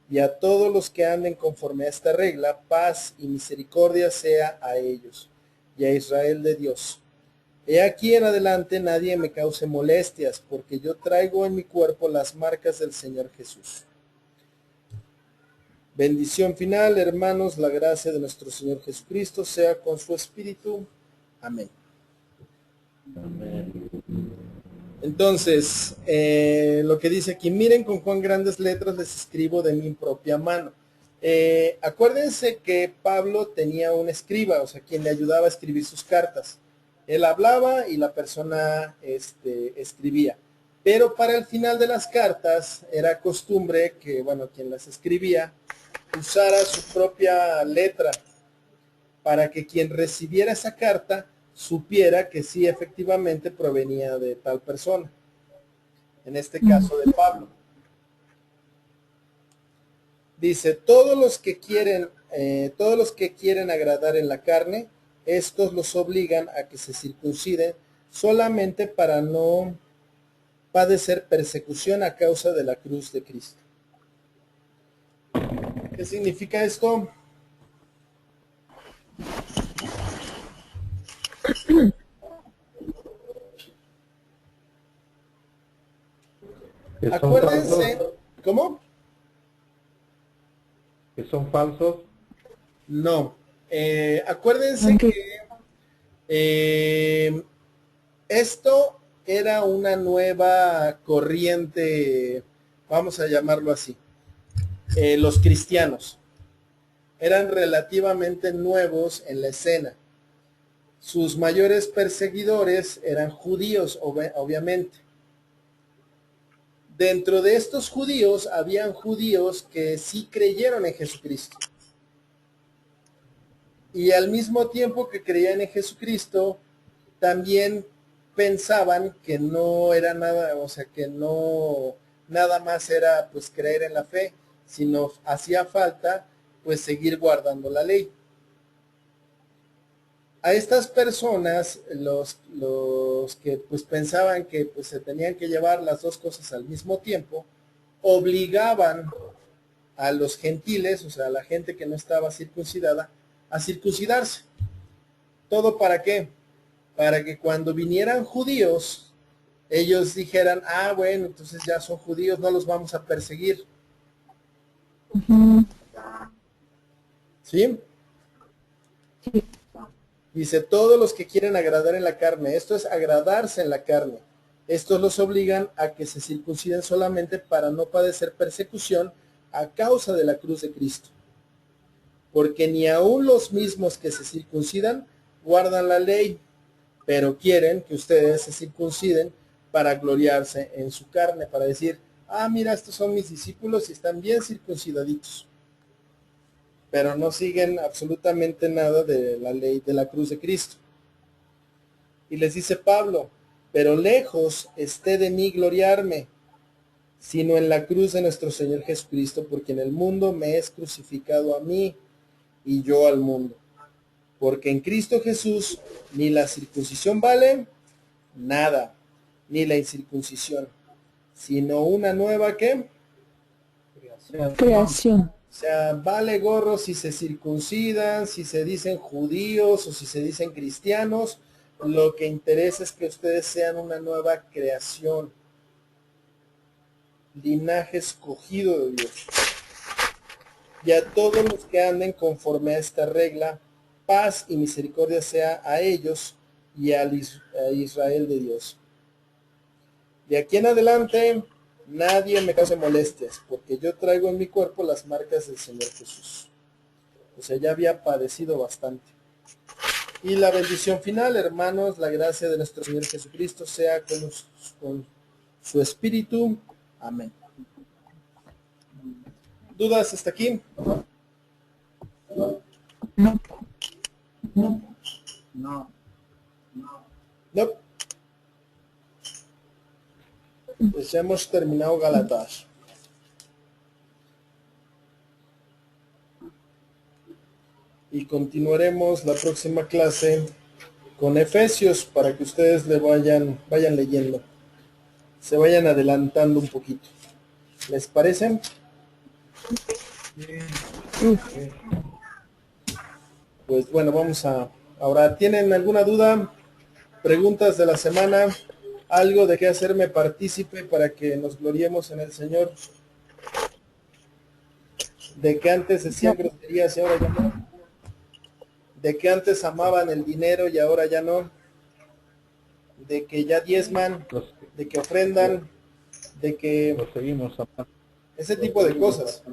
Y a todos los que anden conforme a esta regla, paz y misericordia sea a ellos, y a Israel de Dios. He aquí en adelante nadie me cause molestias, porque yo traigo en mi cuerpo las marcas del Señor Jesús. Bendición final, hermanos, la gracia de nuestro Señor Jesucristo sea con su espíritu. Amén. Entonces, lo que dice aquí, miren con cuán grandes letras les escribo de mi propia mano. Acuérdense que Pablo tenía un escriba, o sea, quien le ayudaba a escribir sus cartas. Él hablaba y la persona escribía. Pero para el final de las cartas era costumbre que, bueno, quien las escribía usara su propia letra para que quien recibiera esa carta supiera que sí efectivamente provenía de tal persona. En este caso de Pablo. Dice, todos los que quieren agradar en la carne, estos los obligan a que se circunciden solamente para no padecer persecución a causa de la cruz de Cristo. ¿Qué significa esto? Que son Acuérdense, falsos, ¿cómo? que son falsos. No. Acuérdense Ok. que esto era una nueva corriente, vamos a llamarlo así. Los cristianos eran relativamente nuevos en la escena. Sus mayores perseguidores eran judíos, obviamente. Dentro de estos judíos, habían judíos que sí creyeron en Jesucristo. Y al mismo tiempo que creían en Jesucristo, también pensaban que no era nada, o sea, que no nada más era pues creer en la fe, sino hacía falta pues seguir guardando la ley. A estas personas, los que pues pensaban que pues se tenían que llevar las dos cosas al mismo tiempo, obligaban a los gentiles, o sea, a la gente que no estaba circuncidada, a circuncidarse. ¿Todo para qué? Para que cuando vinieran judíos, ellos dijeran, ah, bueno, entonces ya son judíos, no los vamos a perseguir. Ujú. ¿Sí? Sí. Dice, todos los que quieren agradar en la carne, esto es agradarse en la carne. Estos los obligan a que se circunciden solamente para no padecer persecución a causa de la cruz de Cristo. Porque ni aun los mismos que se circuncidan guardan la ley, pero quieren que ustedes se circunciden para gloriarse en su carne, para decir, ah, mira, estos son mis discípulos y están bien circuncidaditos. Pero no siguen absolutamente nada de la ley de la cruz de Cristo. Y les dice Pablo, pero lejos esté de mí gloriarme, sino en la cruz de nuestro Señor Jesucristo, porque en el mundo me es crucificado a mí y yo al mundo. Porque en Cristo Jesús ni la circuncisión vale nada, ni la incircuncisión, sino una nueva ¿qué? Creación. O sea, vale gorro si se circuncidan, si se dicen judíos o si se dicen cristianos. Lo que interesa es que ustedes sean una nueva creación, linaje escogido de Dios. Y a todos los que anden conforme a esta regla, paz y misericordia sea a ellos y a Israel de Dios. De aquí en adelante, nadie me cause molestias, porque yo traigo en mi cuerpo las marcas del Señor Jesús. O sea, ya había padecido bastante. Y la bendición final, hermanos, la gracia de nuestro Señor Jesucristo sea con su espíritu. Amén. ¿Dudas hasta aquí? No. No. No. Pues ya hemos terminado Gálatas. Y continuaremos la próxima clase con Efesios para que ustedes le vayan leyendo. Se vayan adelantando un poquito. ¿Les parece? Pues bueno, vamos a... Ahora, ¿tienen alguna duda? ¿Preguntas de la semana? ¿Algo de qué hacerme partícipe para que nos gloriemos en el Señor? ¿De que antes decían groserías y ahora ya no? ¿De que antes amaban el dinero y ahora ya no? ¿De que ya diezman? ¿De que ofrendan? ¿De que... Lo seguimos amando. ese tipo de cosas?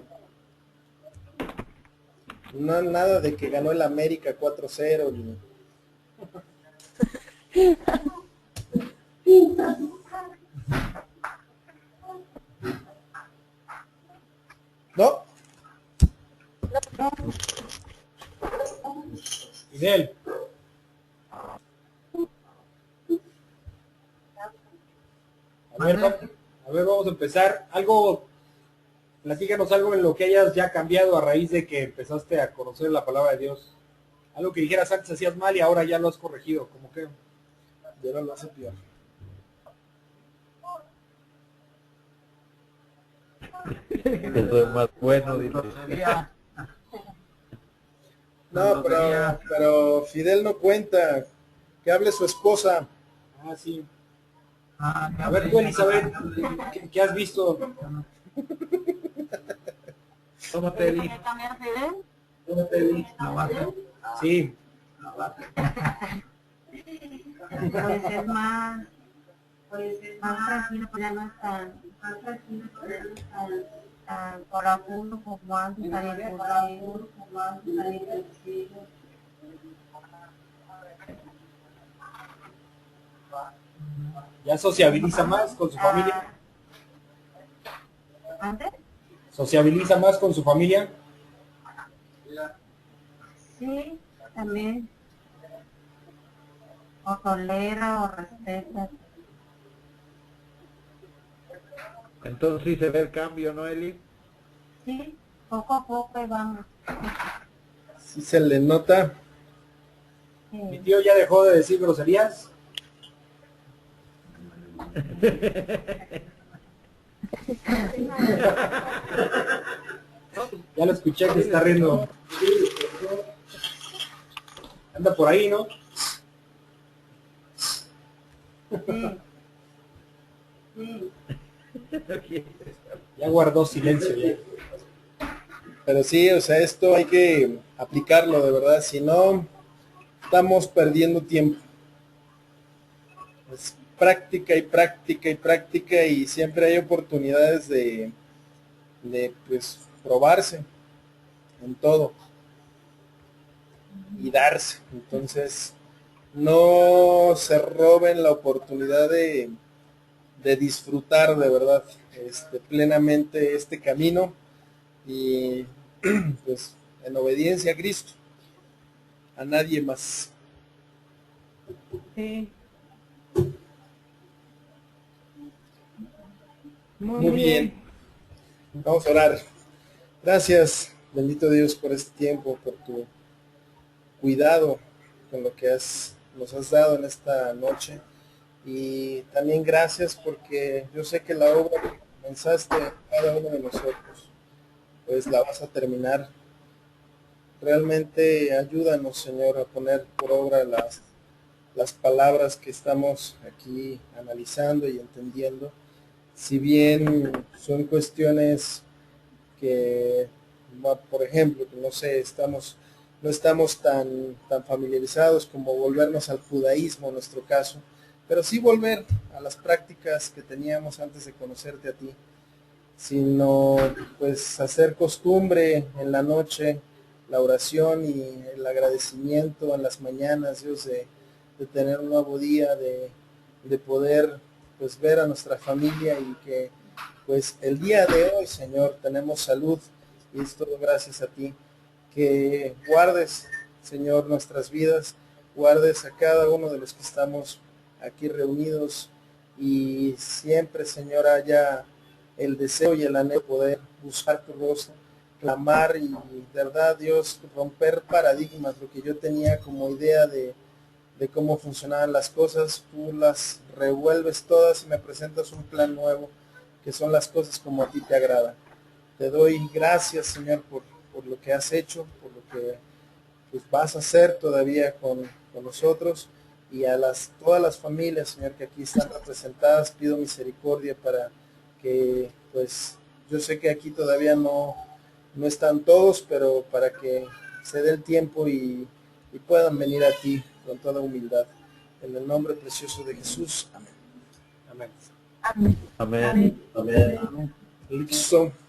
No, nada de que ganó el América 4-0 ni... ¿No? Fidel. A ver, vamos a empezar. Platícanos algo en lo que hayas ya cambiado a raíz de que empezaste a conocer la palabra de Dios. Algo que dijeras antes hacías mal y ahora ya lo has corregido, como que... Ya no lo hace peor. Eso es más bueno, dice. Grosería. No, pero Fidel no cuenta. Que hable su esposa. Ah, sí. Ah, A ver tú, Elizabeth, ¿qué has visto? ¿Cómo te di? ¿Qué cambiar Fidel? ¿Cómo te di? ¿Lo va a hacer? Sí, Pues es más tranquilo, pues ya no es tan corajudo como antes, tan impulsivo. ya sociabiliza más con su familia. ¿Antes? Sociabiliza más con su familia. Sí, también. O tolera o respeta. Entonces sí se ve el cambio, ¿no, Eli? Sí, poco a poco ahí vamos. Sí se le nota. Mi tío ya dejó de decir groserías. Ya lo escuché que está riendo. Anda por ahí, ¿no? Ya guardó silencio ya. Pero sí, o sea, esto hay que aplicarlo de verdad. Si no, estamos perdiendo tiempo. Es práctica y práctica y práctica y siempre hay oportunidades de pues probarse en todo y darse. Entonces, no se roben la oportunidad de disfrutar de verdad plenamente este camino y pues en obediencia a Cristo, a nadie más. Sí. Muy bien. Vamos a orar. Gracias, bendito Dios, por este tiempo, por tu cuidado con lo que nos has dado en esta noche. Y también gracias porque yo sé que la obra que comenzaste en cada uno de nosotros, pues la vas a terminar. Realmente ayúdanos, Señor, a poner por obra las palabras que estamos aquí analizando y entendiendo. Si bien son cuestiones que, por ejemplo, que no sé, no estamos tan familiarizados como volvernos al judaísmo en nuestro caso, pero sí volver a las prácticas que teníamos antes de conocerte a ti, sino pues hacer costumbre en la noche la oración y el agradecimiento en las mañanas, Dios, de tener un nuevo día, de poder pues ver a nuestra familia y que pues el día de hoy, Señor, tenemos salud y es todo gracias a ti. Que guardes, Señor, nuestras vidas, guardes a cada uno de los que estamos aquí reunidos y siempre, Señor, haya el deseo y el anhelo de poder buscar tu rostro, clamar y de verdad, Dios, romper paradigmas, lo que yo tenía como idea de cómo funcionaban las cosas, tú las revuelves todas y me presentas un plan nuevo, que son las cosas como a ti te agrada. Te doy gracias, Señor, por lo que has hecho, por lo que pues, vas a hacer todavía con nosotros y a todas las familias, Señor, que aquí están representadas, pido misericordia para que, pues, yo sé que aquí todavía no están todos, pero para que se dé el tiempo y puedan venir a ti con toda humildad. En el nombre precioso de Jesús. Amén. Amén. Amén. Listo.